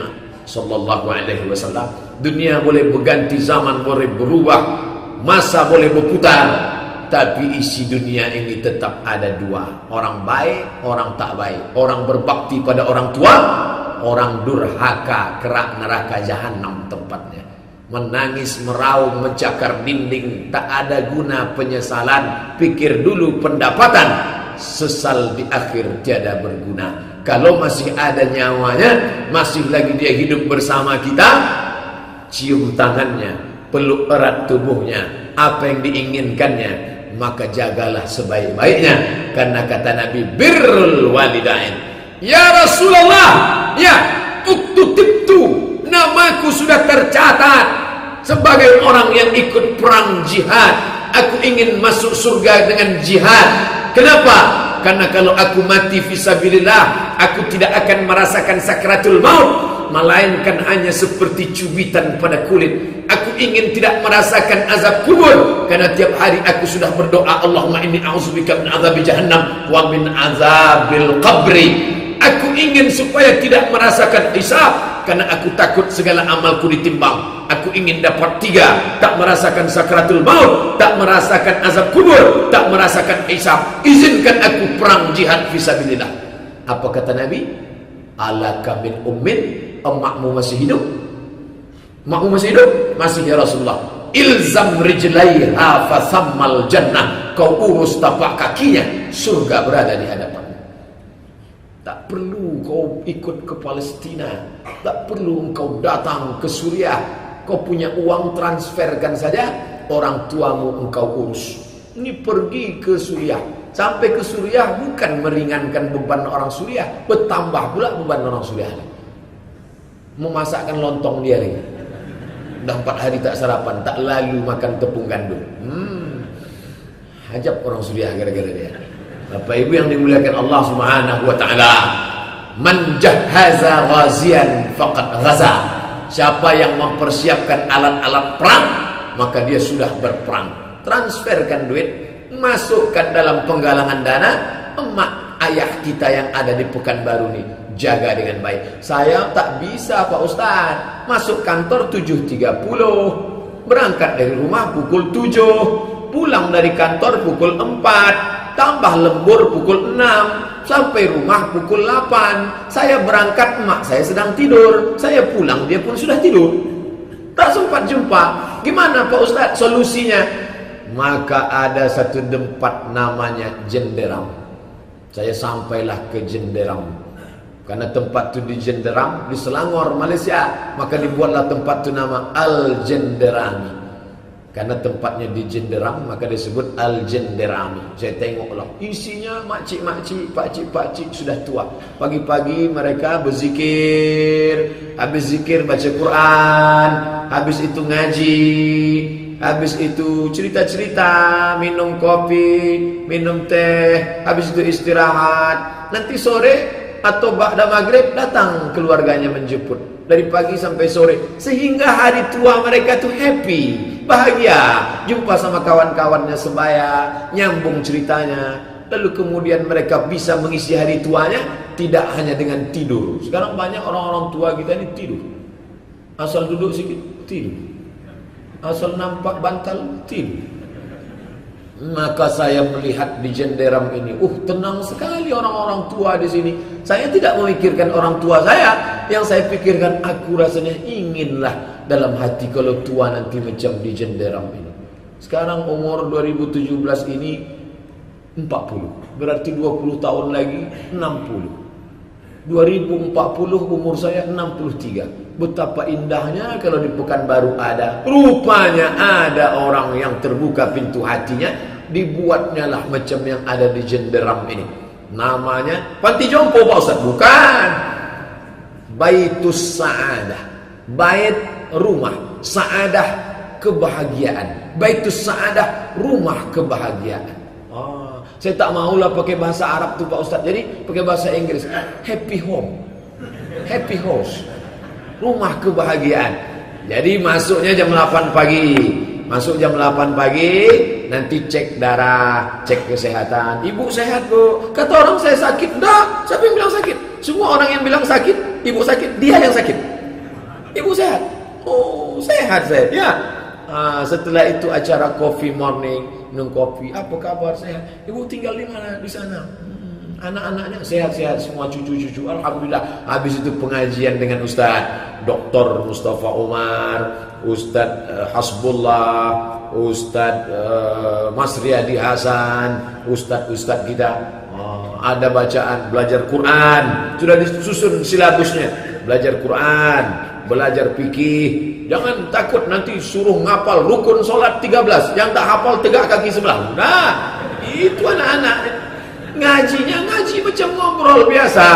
sallallahu alaihi wasallam, dunia boleh berganti, zaman boleh berubah, masa boleh berputar, tapi isi dunia ini tetap ada 2. Orang baik, orang tak baik. Orang berbakti pada orang tua, orang durhaka, kerak neraka jahanam tempatnya. Menangis, meraung, mencakar dinding, tak ada guna penyesalan. Pikir dulu pendapatan, sesal di akhir tiada berguna. Kalau masih ada nyawanya, masih lagi dia hidup bersama kita, cium tangannya, peluk erat tubuhnya, apa yang diinginkannya, maka jagalah sebaik-baiknya. Karena kata Nabi, birrul walidain. Ya Rasulullah, ya uktutibtu, namaku sudah tercatat sebagai orang yang ikut perang jihad. Aku ingin masuk surga dengan jihad. Kenapa? Karena kalau aku mati fisabilillah, aku tidak akan merasakan sakratul maut, melainkan hanya seperti cubitan pada kulit. Aku ingin tidak merasakan azab kubur, karena tiap hari aku sudah berdoa, Allahumma inni a'udzubika min azabi jahannam wa min azabil qabri. Aku ingin supaya tidak merasakan hisab, karena aku takut segala amalku ditimbang. Aku ingin dapat 3, tak merasakan sakratul maut, tak merasakan azab kubur, tak merasakan hisab. Izinkan aku perang jihad fisabilillah. Apa kata Nabi? Alaka min ummin, emakmu masih hidup? Emakmu masih hidup? Masih ya Rasulullah. Ilzam rijlaiha fasammal jannah. Kau urus tapak kakinya, surga berada di hadapanmu. Tak perlu kau ikut ke Palestina, tak perlu engkau datang ke Suriah. Kau punya uang, transferkan saja, orang tuamu engkau urus. Ini pergi ke Suriah. Sampai ke Suriah bukan meringankan beban orang Suriah, bertambah pula beban orang Suriah. Memasakkan lontong dia lagi. Udah 4 hari tak sarapan, tak lalu makan tepung gandum. Hajab orang Suriah gara-gara dia. Bapak Ibu yang dimuliakan Allah Subhanahu wa taala, man jahhaza ghazian faqad ghaza. Siapa yang mempersiapkan alat-alat perang, maka dia sudah berperang. Transferkan duit, masukkan dalam penggalangan dana. Emak ayah kita yang ada di Pekanbaru nih, jaga dengan baik. Saya tak bisa Pak Ustaz, masuk kantor 7.30, berangkat dari rumah pukul 7, pulang dari kantor pukul 4, tambah lembur pukul 6, sampai rumah pukul 8. Saya berangkat, emak saya sedang tidur. Saya pulang, dia pun sudah tidur. Tak sempat jumpa. Gimana Pak Ustaz solusinya? Maka ada satu tempat namanya Jenderam. Saya sampailah ke Jenderam. Karena tempat itu di Jenderam, di Selangor, Malaysia. Maka dibuatlah tempat itu nama Al-Jenderami. Karena tempatnya di Jenderam, maka disebut Al-Jenderami. Saya tengoklah, isinya makcik-makcik, pakcik-pakcik sudah tua. Pagi-pagi mereka berzikir, habis zikir baca Quran, habis itu ngaji, habis itu cerita-cerita, minum kopi, minum teh, habis itu istirahat. Nanti sore atau ba'da maghrib datang keluarganya menjemput. Dari pagi sampai sore, sehingga hari tua mereka tuh happy, bahagia, jumpa sama kawan-kawannya sebaya, nyambung ceritanya. Lalu kemudian mereka bisa mengisi hari tuanya tidak hanya dengan tidur. Sekarang banyak orang-orang tua kita ini tidur. Asal duduk sedikit, tidur. Asal nampak bantal, tidur. Maka saya melihat di Jenderam ini, tenang sekali orang-orang tua di sini. Saya tidak memikirkan orang tua saya, yang saya pikirkan aku rasanya inginlah dalam hati kalau tua nanti macam di Jenderam ini. Sekarang umur 2017 ini 40, berarti 20 tahun lagi 60. 2040 umur saya 63. Betapa indahnya kalau di Pekanbaru ada. Rupanya ada orang yang terbuka pintu hatinya, dibuatnya lah macam yang ada di Jenderam ini. Namanya panti jompo Pak Ustaz? Bukan. Baitus Sa'adah. Bait rumah, Sa'adah kebahagiaan. Baitus Sa'adah rumah kebahagiaan. Saya tak maulah pakai bahasa Arab tuh Pak Ustaz. Jadi pakai bahasa Inggris. Happy home. Happy house. Rumah kebahagiaan. Jadi masuknya jam 8 pagi. Masuk jam 8 pagi, nanti cek darah, cek kesehatan. Ibu sehat Bu. Kata orang saya sakit. Enggak, siapa yang bilang sakit? Semua orang yang bilang sakit, ibu sakit, dia yang sakit. Ibu sehat. Oh, sehat saya. Ya. Setelah itu acara coffee morning, minum kopi. Apa kabar? Sehat. Ibu tinggal di mana? Di sana. Anak-anaknya sehat-sehat semua, cucu-cucu. Alhamdulillah. Habis itu pengajian dengan Ustaz Dr. Mustafa Umar, Ustaz Hasbullah, Ustaz Mas Riyadi Hasan, Ustaz kita. Ada bacaan, belajar Quran. Sudah disusun silabusnya. Belajar Quran, belajar fikih, Jangan takut nanti suruh ngapal rukun sholat 13. Yang tak hafal tegak kaki sebelah. Nah, itu anak-anak. Ngajinya ngaji macam ngobrol biasa.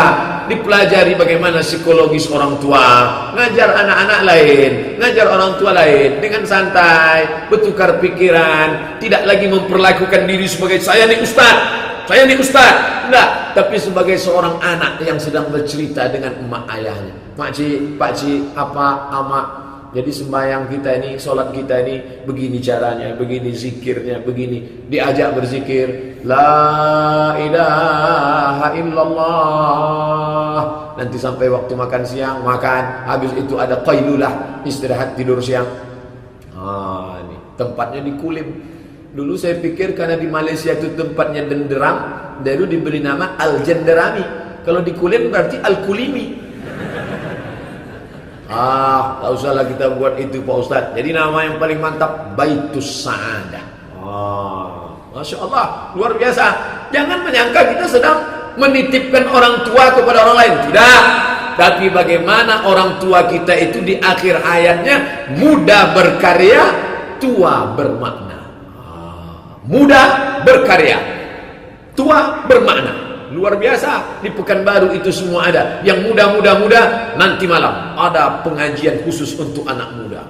Dipelajari bagaimana psikologis orang tua. Ngajar anak-anak lain, ngajar orang tua lain dengan santai, bertukar pikiran, tidak lagi memperlakukan diri sebagai saya nih ustaz, saya nih ustaz. Enggak, tapi sebagai seorang anak yang sedang bercerita dengan emak ayahnya. Makcik, pakcik, apa, amak. Jadi sembahyang kita ini, sholat kita ini, begini caranya, begini zikirnya, begini. Diajak berzikir, La ilaha illallah. Nanti sampai waktu makan siang, makan. Habis itu ada qailulah, istirahat tidur siang. Ini tempatnya di Kulim. Dulu saya pikir karena di Malaysia itu tempatnya denderam, dulu diberi nama Al-Jenderami. Kalau di Kulim berarti Al-Kulimi. Tak usahlah kita buat itu Pak Ustaz. Jadi nama yang paling mantap Baitus Sa'adah. Masya Allah, luar biasa. Jangan menyangka kita sedang menitipkan orang tua kepada orang lain. Tidak. Tapi bagaimana orang tua kita itu di akhir ayatnya, muda berkarya, tua bermakna. Muda berkarya, tua bermakna. Luar biasa. Di Pekanbaru itu semua ada. Yang muda, nanti malam ada pengajian khusus untuk anak muda.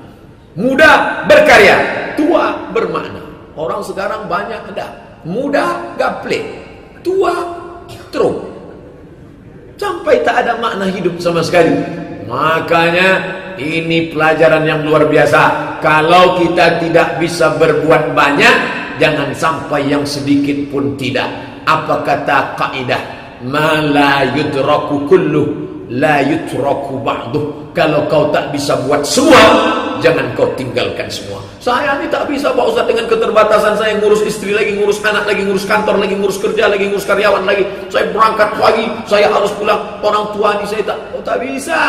Muda berkarya, tua bermakna. Orang sekarang banyak ada muda gaplek, tua truk, sampai tak ada makna hidup sama sekali. Makanya ini pelajaran yang luar biasa. Kalau kita tidak bisa berbuat banyak, jangan sampai yang sedikit pun tidak. Apa kata kaidah? Ma la yudraku kulluh, la yutraku ba'duh. Kalau kau tak bisa buat semua, jangan kau tinggalkan semua. Saya ini tak bisa Pak Ustaz, dengan keterbatasan saya, ngurus istri lagi, ngurus anak lagi, ngurus kantor lagi, ngurus kerja lagi, ngurus karyawan lagi. Saya berangkat pagi, saya harus pulang. Orang tua ini saya tak bisa.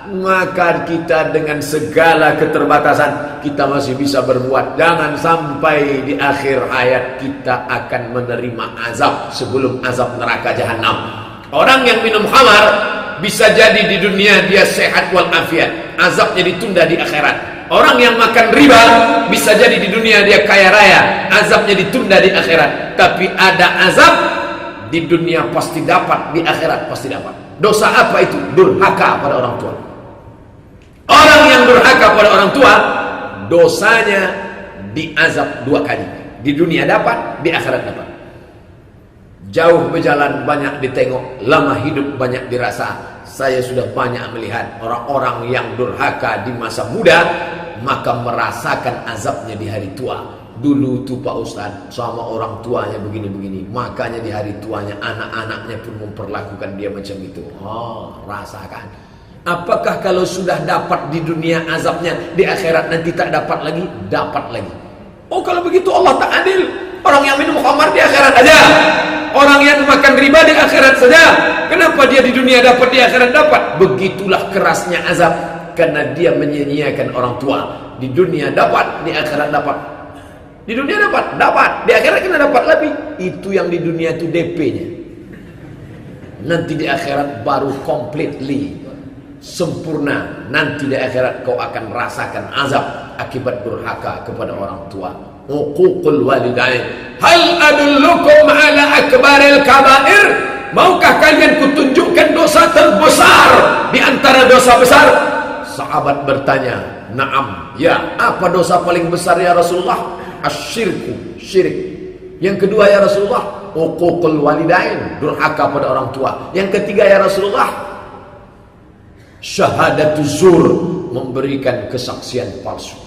Maka kita dengan segala keterbatasan kita masih bisa berbuat. Jangan sampai di akhir hayat kita akan menerima azab sebelum azab neraka jahanam. Orang yang minum khamar bisa jadi di dunia dia sehat walafiat, azabnya ditunda di akhirat. Orang yang makan riba bisa jadi di dunia dia kaya raya, azabnya ditunda di akhirat. Tapi ada azab di dunia pasti dapat, di akhirat pasti dapat. Dosa apa itu? Durhaka pada orang tua. Orang yang durhaka pada orang tua, dosanya diazab 2 kali. Di dunia dapat, di akhirat dapat. Jauh berjalan banyak ditengok, lama hidup banyak dirasa. Saya sudah banyak melihat orang-orang yang durhaka di masa muda, maka merasakan azabnya di hari tua. Dulu tuh Pak Ustaz sama orang tuanya begini-begini, makanya di hari tuanya anak-anaknya pun memperlakukan dia macam itu. Rasakan. Apakah kalau sudah dapat di dunia azabnya, di akhirat nanti tak dapat lagi? Dapat lagi. Kalau begitu Allah tak adil. Orang yang minum khamar di akhirat aja, orang yang makan riba di akhirat saja. Kenapa dia di dunia dapat, di akhirat dapat? Begitulah kerasnya azab, karena dia menyia-nyiakan orang tua. Di dunia dapat, di akhirat dapat. Di dunia dapat, di akhirat kena dapat lebih. Itu yang di dunia itu DP-nya. Nanti di akhirat baru completely sempurna. Nanti di akhirat kau akan merasakan azab akibat durhaka kepada orang tua. Uququl walidain. Hal adullukum ala akbaril kabair? Maukah kalian kutunjukkan dosa terbesar di antara dosa besar? Sahabat bertanya, "Na'am." Ya, apa dosa paling besar ya Rasulullah? Asyirku, syirik. Yang kedua ya Rasulullah, uququl walidain, durhaka pada orang tua. Yang ketiga ya Rasulullah, syahadatu zur, memberikan kesaksian palsu.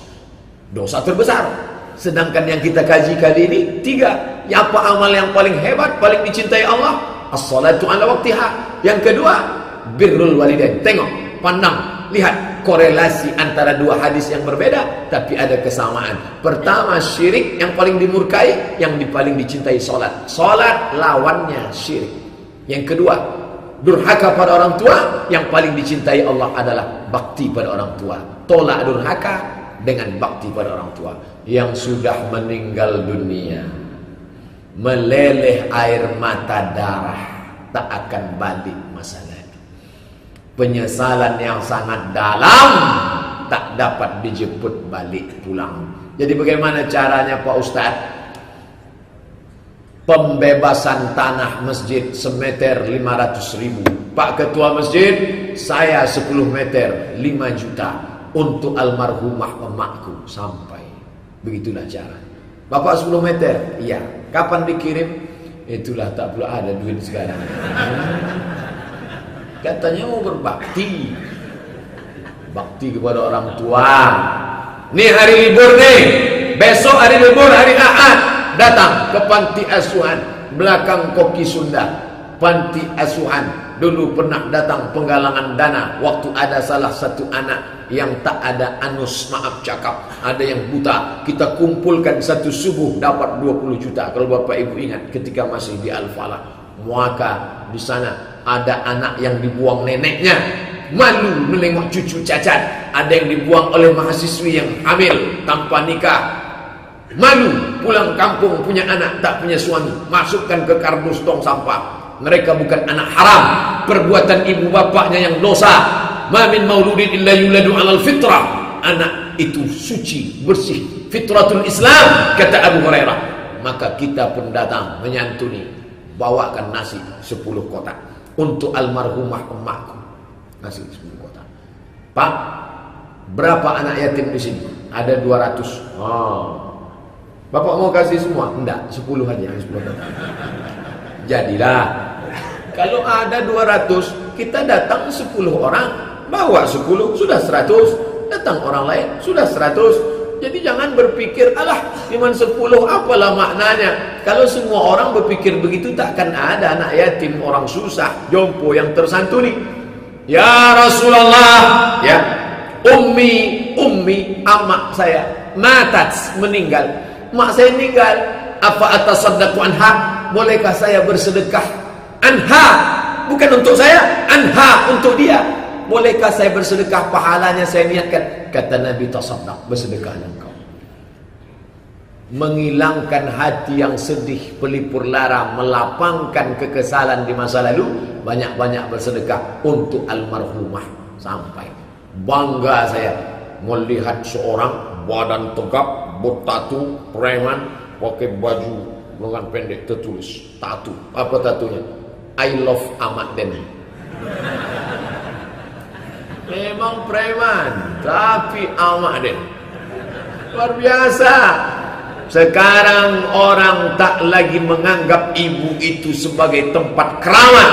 Dosa terbesar. Sedangkan yang kita kaji kali ini 3. Apa amal yang paling hebat, paling dicintai Allah? As-salatu ala waktiha. Yang kedua, birrul walidain. Tengok, pandang, lihat korelasi antara 2 hadis yang berbeda, tapi ada kesamaan. Pertama, syirik yang paling dimurkai, yang paling dicintai salat. Salat lawannya syirik. Yang kedua, durhaka pada orang tua, yang paling dicintai Allah adalah bakti pada orang tua. Tolak durhaka dengan bakti pada orang tua. Yang sudah meninggal dunia, meleleh air mata darah, tak akan balik masa lalu. Penyesalan yang sangat dalam tak dapat dijemput balik pulang. Jadi bagaimana caranya Pak Ustadz? Pembebasan tanah masjid semeter 500.000. Pak Ketua Masjid, saya 10 meter 5 juta untuk almarhumah emakku. Sampai begitulah cara. Bapak 10 meter, iya. Kapan dikirim? Itulah tak perlu ada duit sekarang. Katanya mau berbakti, bakti kepada orang tua. Nih hari libur nih, besok hari libur, hari Ahad, datang ke panti asuhan belakang Koki Sunda. Panti asuhan dulu pernah datang penggalangan dana waktu ada salah satu anak yang tak ada anus, maaf cakap, ada yang buta. Kita kumpulkan satu subuh dapat 20 juta. Kalau Bapak Ibu ingat ketika masih di Al-Falah, maka di sana ada anak yang dibuang neneknya, malu menengok cucu cacat. Ada yang dibuang oleh mahasiswi yang hamil tanpa nikah, malu pulang kampung punya anak tak punya suami, masukkan ke kardus tong sampah. Mereka bukan anak haram, perbuatan ibu bapaknya yang dosa. Ma min mauludin illa yuladu 'alal fitrah. Anak itu suci, bersih, fitratul Islam, kata Abu Hurairah. Maka kita pun datang menyantuni, bawakan nasi 10 kotak untuk almarhumah emakku. Nasi 10 kotak. Pak, berapa anak yatim di sini? Ada 200. Bapak mau kasih semua? Enggak, 10 aja, 10 kotak. Jadilah, kalau ada 200, kita datang 10 orang, bawa 10, sudah 100. Datang orang lain, sudah 100. Jadi jangan berpikir, alah, cuma 10, apalah maknanya. Kalau semua orang berpikir begitu, takkan ada anak yatim, orang susah, jompo yang tersantuni. Ya Rasulullah, ya, ummi, amak saya, matat, meninggal. Mak saya meninggal, apa atasaddaqu anha? Bolehkah saya bersedekah? Anha, bukan untuk saya, anha, untuk dia. Bolehkah saya bersedekah, pahalanya saya niatkan? Kata Nabi, tasaddaq, bersedekahlah engkau. Menghilangkan hati yang sedih, pelipur lara, melapangkan kekesalan di masa lalu. Banyak-banyak bersedekah untuk almarhumah. Sampai bangga saya melihat seorang badan tegap, bertatu, preman, pakai baju lengan pendek, tertulis tatu. Apa tatunya? I love Ahmad Dhani. Memang preman, tapi Ahmad Dhani luar biasa. Sekarang orang tak lagi menganggap ibu itu sebagai tempat keramat.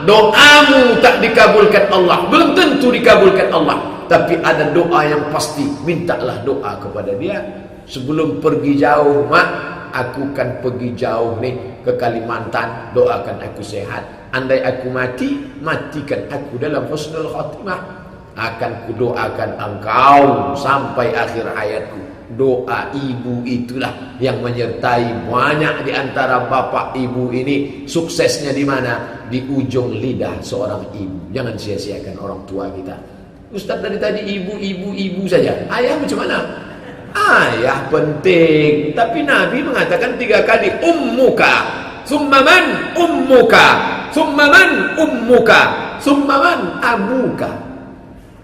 Doamu tak dikabulkan Allah, belum tentu dikabulkan Allah. Tapi ada doa yang pasti, mintalah doa kepada dia. Sebelum pergi jauh, mak, aku kan pergi jauh nih ke Kalimantan, doakan aku sehat. Andai aku mati, matikan aku dalam husnul khatimah. Akan kudoakan engkau sampai akhir hayatku. Doa ibu itulah yang menyertai banyak di antara bapak ibu ini. Suksesnya di mana? Di ujung lidah seorang ibu. Jangan sia-siakan orang tua kita. Ustaz dari tadi ibu saja. Ayah macam mana? Ayah penting, tapi Nabi mengatakan 3 kali, ummuka, summa man ummuka, summa man ummuka, summa man abuka.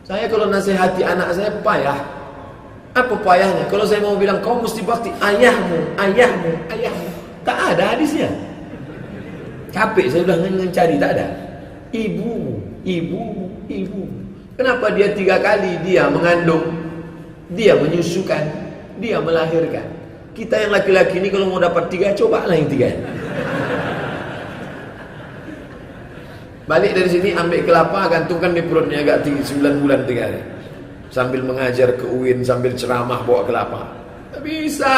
Saya kalau nasihati anak saya payah. Apa payahnya? Kalau saya mau bilang kau mesti bakti ayahmu, ayahmu, ayahmu, tak ada hadisnya. Capek saya udah mencari, tak ada. Ibumu, ibumu, ibumu. Kenapa dia 3 kali dia mengandung, dia menyusukan, dia melahirkan. Kita yang laki-laki ini kalau mau dapat 3, cobalah yang 3. Balik dari sini ambil kelapa, gantungkan di perutnya agak 9 bulan 3 hari. Sambil mengajar ke UIN, sambil ceramah bawa kelapa. Tak bisa.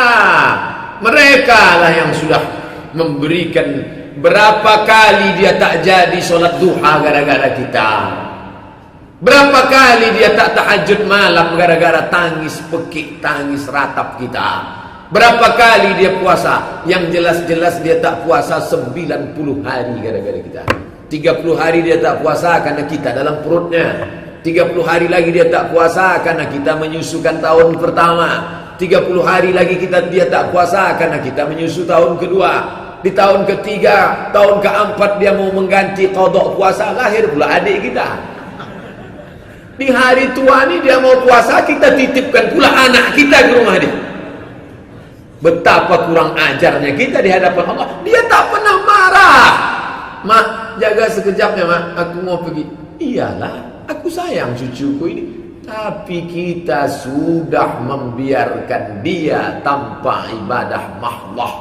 Mereka lah yang sudah memberikan. Berapa kali dia tak jadi solat duha gara-gara kita. Berapa kali dia tak tahajud malam gara-gara tangis pekik, tangis ratap kita. Berapa kali dia puasa, yang jelas-jelas dia tak puasa 90 hari gara-gara kita. 30 hari dia tak puasa karena kita dalam perutnya. 30 hari lagi dia tak puasa karena kita menyusukan tahun pertama. 30 hari lagi dia tak puasa karena kita menyusu tahun kedua. Di tahun ketiga, tahun keempat dia mau mengganti qada puasa, lahir pula adik kita. Di hari tua ini dia mau puasa, kita titipkan pula anak kita ke rumah dia. Betapa kurang ajarnya kita di hadapan Allah. Dia tak pernah marah. Mak, jaga sekejap ya mak, aku mau pergi. Iyalah, aku sayang cucuku ini. Tapi kita sudah membiarkan dia tanpa ibadah mahlah.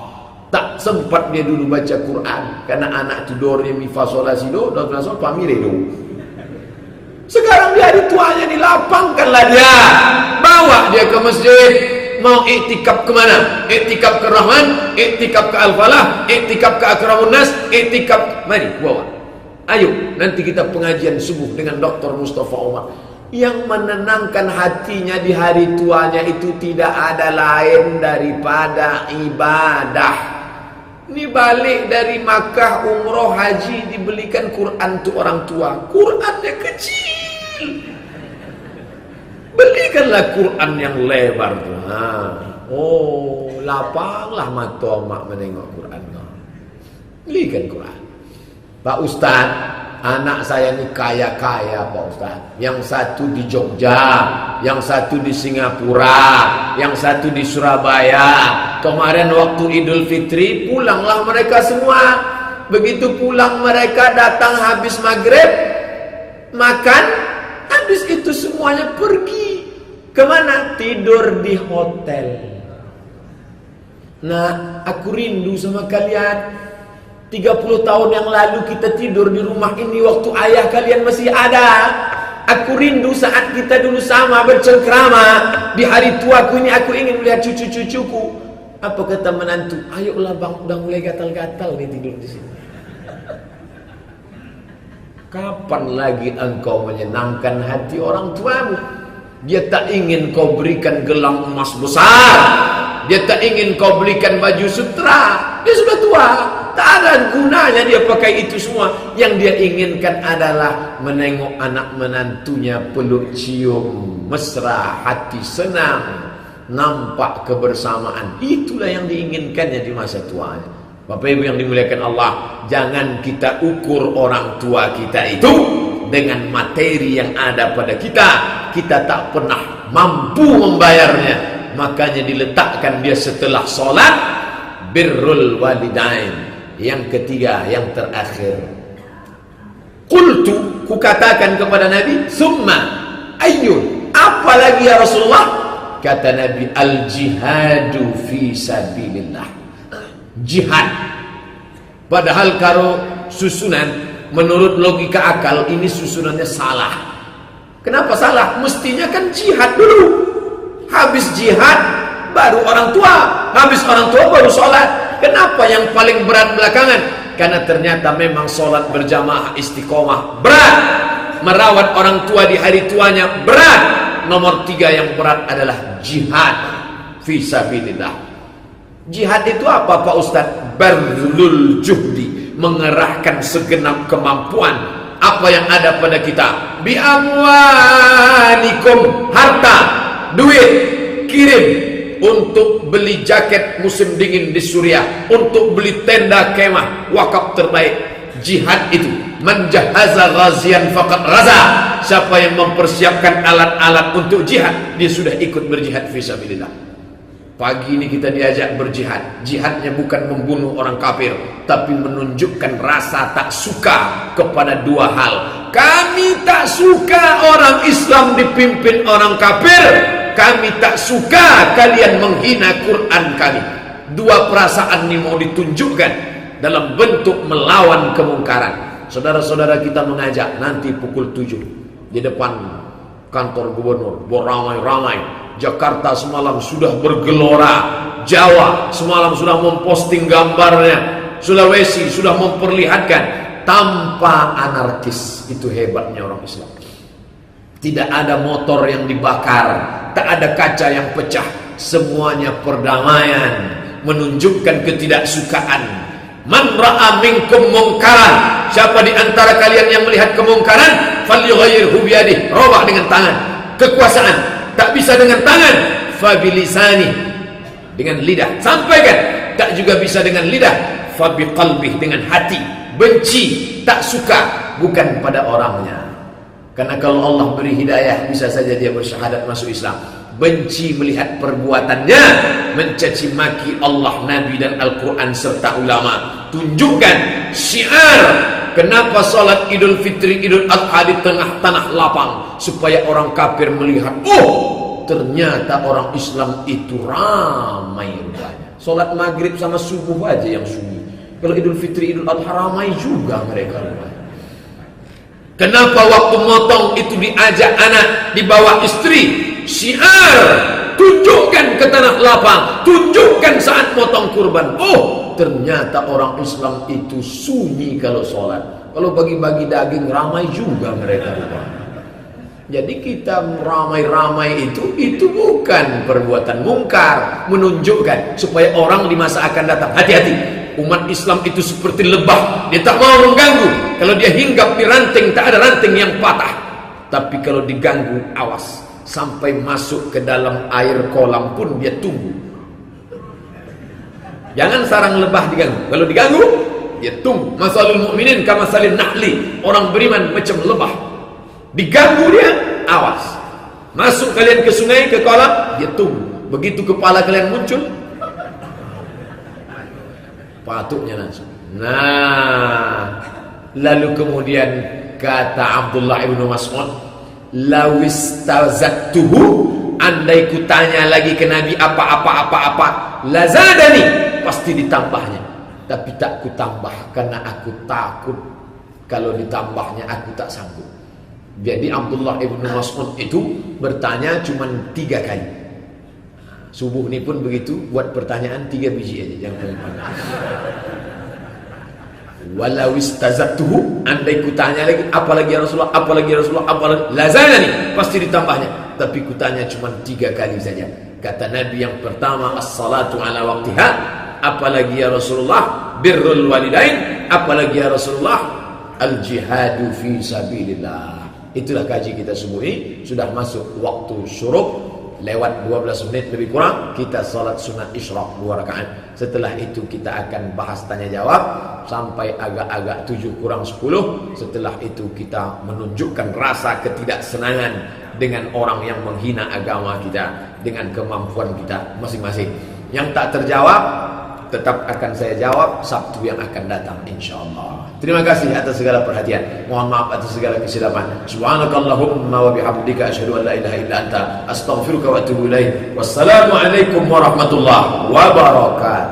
Tak sempat dia dulu baca Quran. Karena anak itu do, re, mi, fa, sol, la, si, do, do, fa, sol, fa, mi, re, do. Sekarang di hari tuanya dilapangkanlah dia. Bawa dia ke masjid. Mau iktikaf kemana? Iktikaf ke Rahman, iktikaf ke Al-Falah, iktikaf ke Akramun Nas, iktikaf. Mari bawa. Ayo, nanti kita pengajian subuh dengan Dr. Mustafa Umar. Yang menenangkan hatinya di hari tuanya itu tidak ada lain daripada ibadah. Ini balik dari Makkah, umroh, haji, dibelikan Quran untuk orang tua. Qurannya kecil. Belikanlah Quran yang lebar tuh. Oh, lapanglah mata mak menengok Quran. Belikan Quran. Pak Ustaz, anak saya ini kaya-kaya Pak Ustaz. Yang satu di Jogja, yang satu di Singapura, yang satu di Surabaya. Kemarin waktu Idul Fitri pulanglah mereka semua. Begitu pulang mereka datang habis maghrib, makan, habis itu semuanya pergi. Kemana? Tidur di hotel. Nah, aku rindu sama kalian. 30 tahun yang lalu kita tidur di rumah ini waktu ayah kalian masih ada. Aku rindu saat kita dulu sama bercengkrama. Di hari tuaku ini aku ingin melihat cucu-cucuku. Apa kata menantu? Ayolah bang, udah mulai gatal-gatal nih tidur di sini. Kapan lagi engkau menyenangkan hati orang tuamu? Dia tak ingin kau berikan gelang emas besar. Dia tak ingin kau belikan baju sutra. Dia sudah tua. Tak ada gunanya dia pakai itu semua. Yang dia inginkan adalah menengok anak menantunya peluk cium, mesra, hati senang, nampak kebersamaan. Itulah yang diinginkannya di masa tuanya. Bapak Ibu yang dimuliakan Allah, jangan kita ukur orang tua kita itu dengan materi yang ada pada kita. Kita tak pernah mampu membayarnya. Makanya diletakkan dia setelah sholat, birrul walidain. Yang ketiga, yang terakhir, qultu, kukatakan kepada Nabi, summa ayyun, apalagi ya Rasulullah? Kata Nabi, al jihadu fi sabilillah. Jihad. Padahal kalau susunan menurut logika akal ini susunannya salah. Kenapa salah? Mestinya kan jihad dulu. Habis jihad baru orang tua. Habis orang tua baru sholat. Kenapa yang paling berat belakangan? Karena ternyata memang sholat berjamaah istiqomah berat. Merawat orang tua di hari tuanya berat. Nomor 3 yang berat adalah jihad fisabilillah. Jihad itu apa Pak Ustadz? Barzulul juhdi, mengerahkan segenap kemampuan. Apa yang ada pada kita? Bi amwalikum, harta, duit, kirim untuk beli jaket musim dingin di Suriah, untuk beli tenda kemah, wakaf terbaik. Jihad itu menjahaza ghazian faqad ghaza. Siapa yang mempersiapkan alat-alat untuk jihad, dia sudah ikut berjihad fisabilillah. Pagi ini kita diajak berjihad. Jihadnya bukan membunuh orang kafir, tapi menunjukkan rasa tak suka kepada 2 hal. Kami tak suka orang Islam dipimpin orang kafir. Kami tak suka kalian menghina Quran kami. 2 perasaan ini mau ditunjukkan dalam bentuk melawan kemungkaran. Saudara-saudara kita mengajak nanti pukul 7 di depan kantor gubernur, beramai-ramai. Jakarta semalam sudah bergelora, Jawa semalam sudah memposting gambarnya, Sulawesi sudah memperlihatkan tanpa anarkis. Itu hebatnya orang Islam. Tidak ada motor yang dibakar, tak ada kaca yang pecah, semuanya perdamaian, menunjukkan ketidaksukaan. Man ra'a minkum mungkaran, siapa di antara kalian yang melihat kemungkaran, falyughayyirhu biyadihi, robah dengan tangan. Kekuasaan tak bisa dengan tangan, fabilisani, dengan lidah, sampaikan. Tak juga bisa dengan lidah, fabiqalbih, dengan hati. Benci, tak suka, bukan pada orangnya. Karena kalau Allah beri hidayah, bisa saja dia bersyahadat masuk Islam. Benci melihat perbuatannya, mencaci maki Allah, Nabi dan Al-Quran serta ulama. Tunjukkan syiar. Kenapa salat Idul Fitri, Idul Adha di tengah tanah lapang? Supaya orang kafir melihat, oh ternyata orang Islam itu ramai rupanya. Salat maghrib sama subuh aja yang sunyi. Kalau Idul Fitri, Idul Adha ramai juga mereka rupanya. Kenapa waktu motong itu diajak anak dibawa istri? Syiar, tunjukkan ke tanah lapang, tunjukkan saat motong kurban. Oh, ternyata orang Islam itu sunyi kalau sholat. Kalau bagi-bagi daging ramai juga mereka. Jadi kita ramai-ramai itu bukan perbuatan mungkar, menunjukkan supaya orang di masa akan datang hati-hati. Umat Islam itu seperti lebah, dia tak mau mengganggu. Kalau dia hinggap di ranting, tak ada ranting yang patah. Tapi kalau diganggu, awas. Sampai masuk ke dalam air kolam pun dia tunggu. Jangan sarang lebah diganggu. Kalau diganggu, dia tunggu. Masalul mu'minin kamasalin nahli. Orang beriman macam lebah. Diganggu dia, awas. Masuk kalian ke sungai, ke kolam, dia tunggu. Begitu kepala kalian muncul, patutnya langsung. Nah, lalu kemudian kata Abdullah ibnu Mas'ud, lawis tazattuhu, andai kutanya lagi ke Nabi apa lazadani, pasti ditambahnya. Tapi tak kutambah karena aku takut kalau ditambahnya aku tak sanggup. Jadi Abdullah ibnu Mas'ud itu bertanya cuma 3 kali. Subuh ini pun begitu, buat pertanyaan 3 biji aja, jangan banyak. Walau istazattuhu, andai kutanya lagi apalagi ya Rasulullah, apalagi ya Rasulullah, apalagi lazanani, pasti ditambahnya. Tapi kutanya cuma 3 kali saja. Kata Nabi yang pertama, as-salatu ala waqtiha, apalagi ya Rasulullah, birrul walidain, apalagi ya Rasulullah, al-jihadu fi sabilillah. Itulah kaji kita semua ini. Sudah masuk waktu syuruk, lewat 12 menit lebih kurang, kita salat sunat isyraq 2 rakaat. Setelah itu kita akan bahas tanya jawab sampai agak-agak 7 kurang 10. Setelah itu kita menunjukkan rasa ketidaksenangan dengan orang yang menghina agama kita, dengan kemampuan kita masing-masing. Yang tak terjawab tetap akan saya jawab Sabtu yang akan datang insyaallah. Terima kasih atas segala perhatian. Mohon maaf atas segala kesilapan. Subhanakallahumma wa bihamdika asyhadu an la ilaha illa anta astaghfiruka wa atubu ilaik. Wassalamu alaikum warahmatullahi wabarakatuh.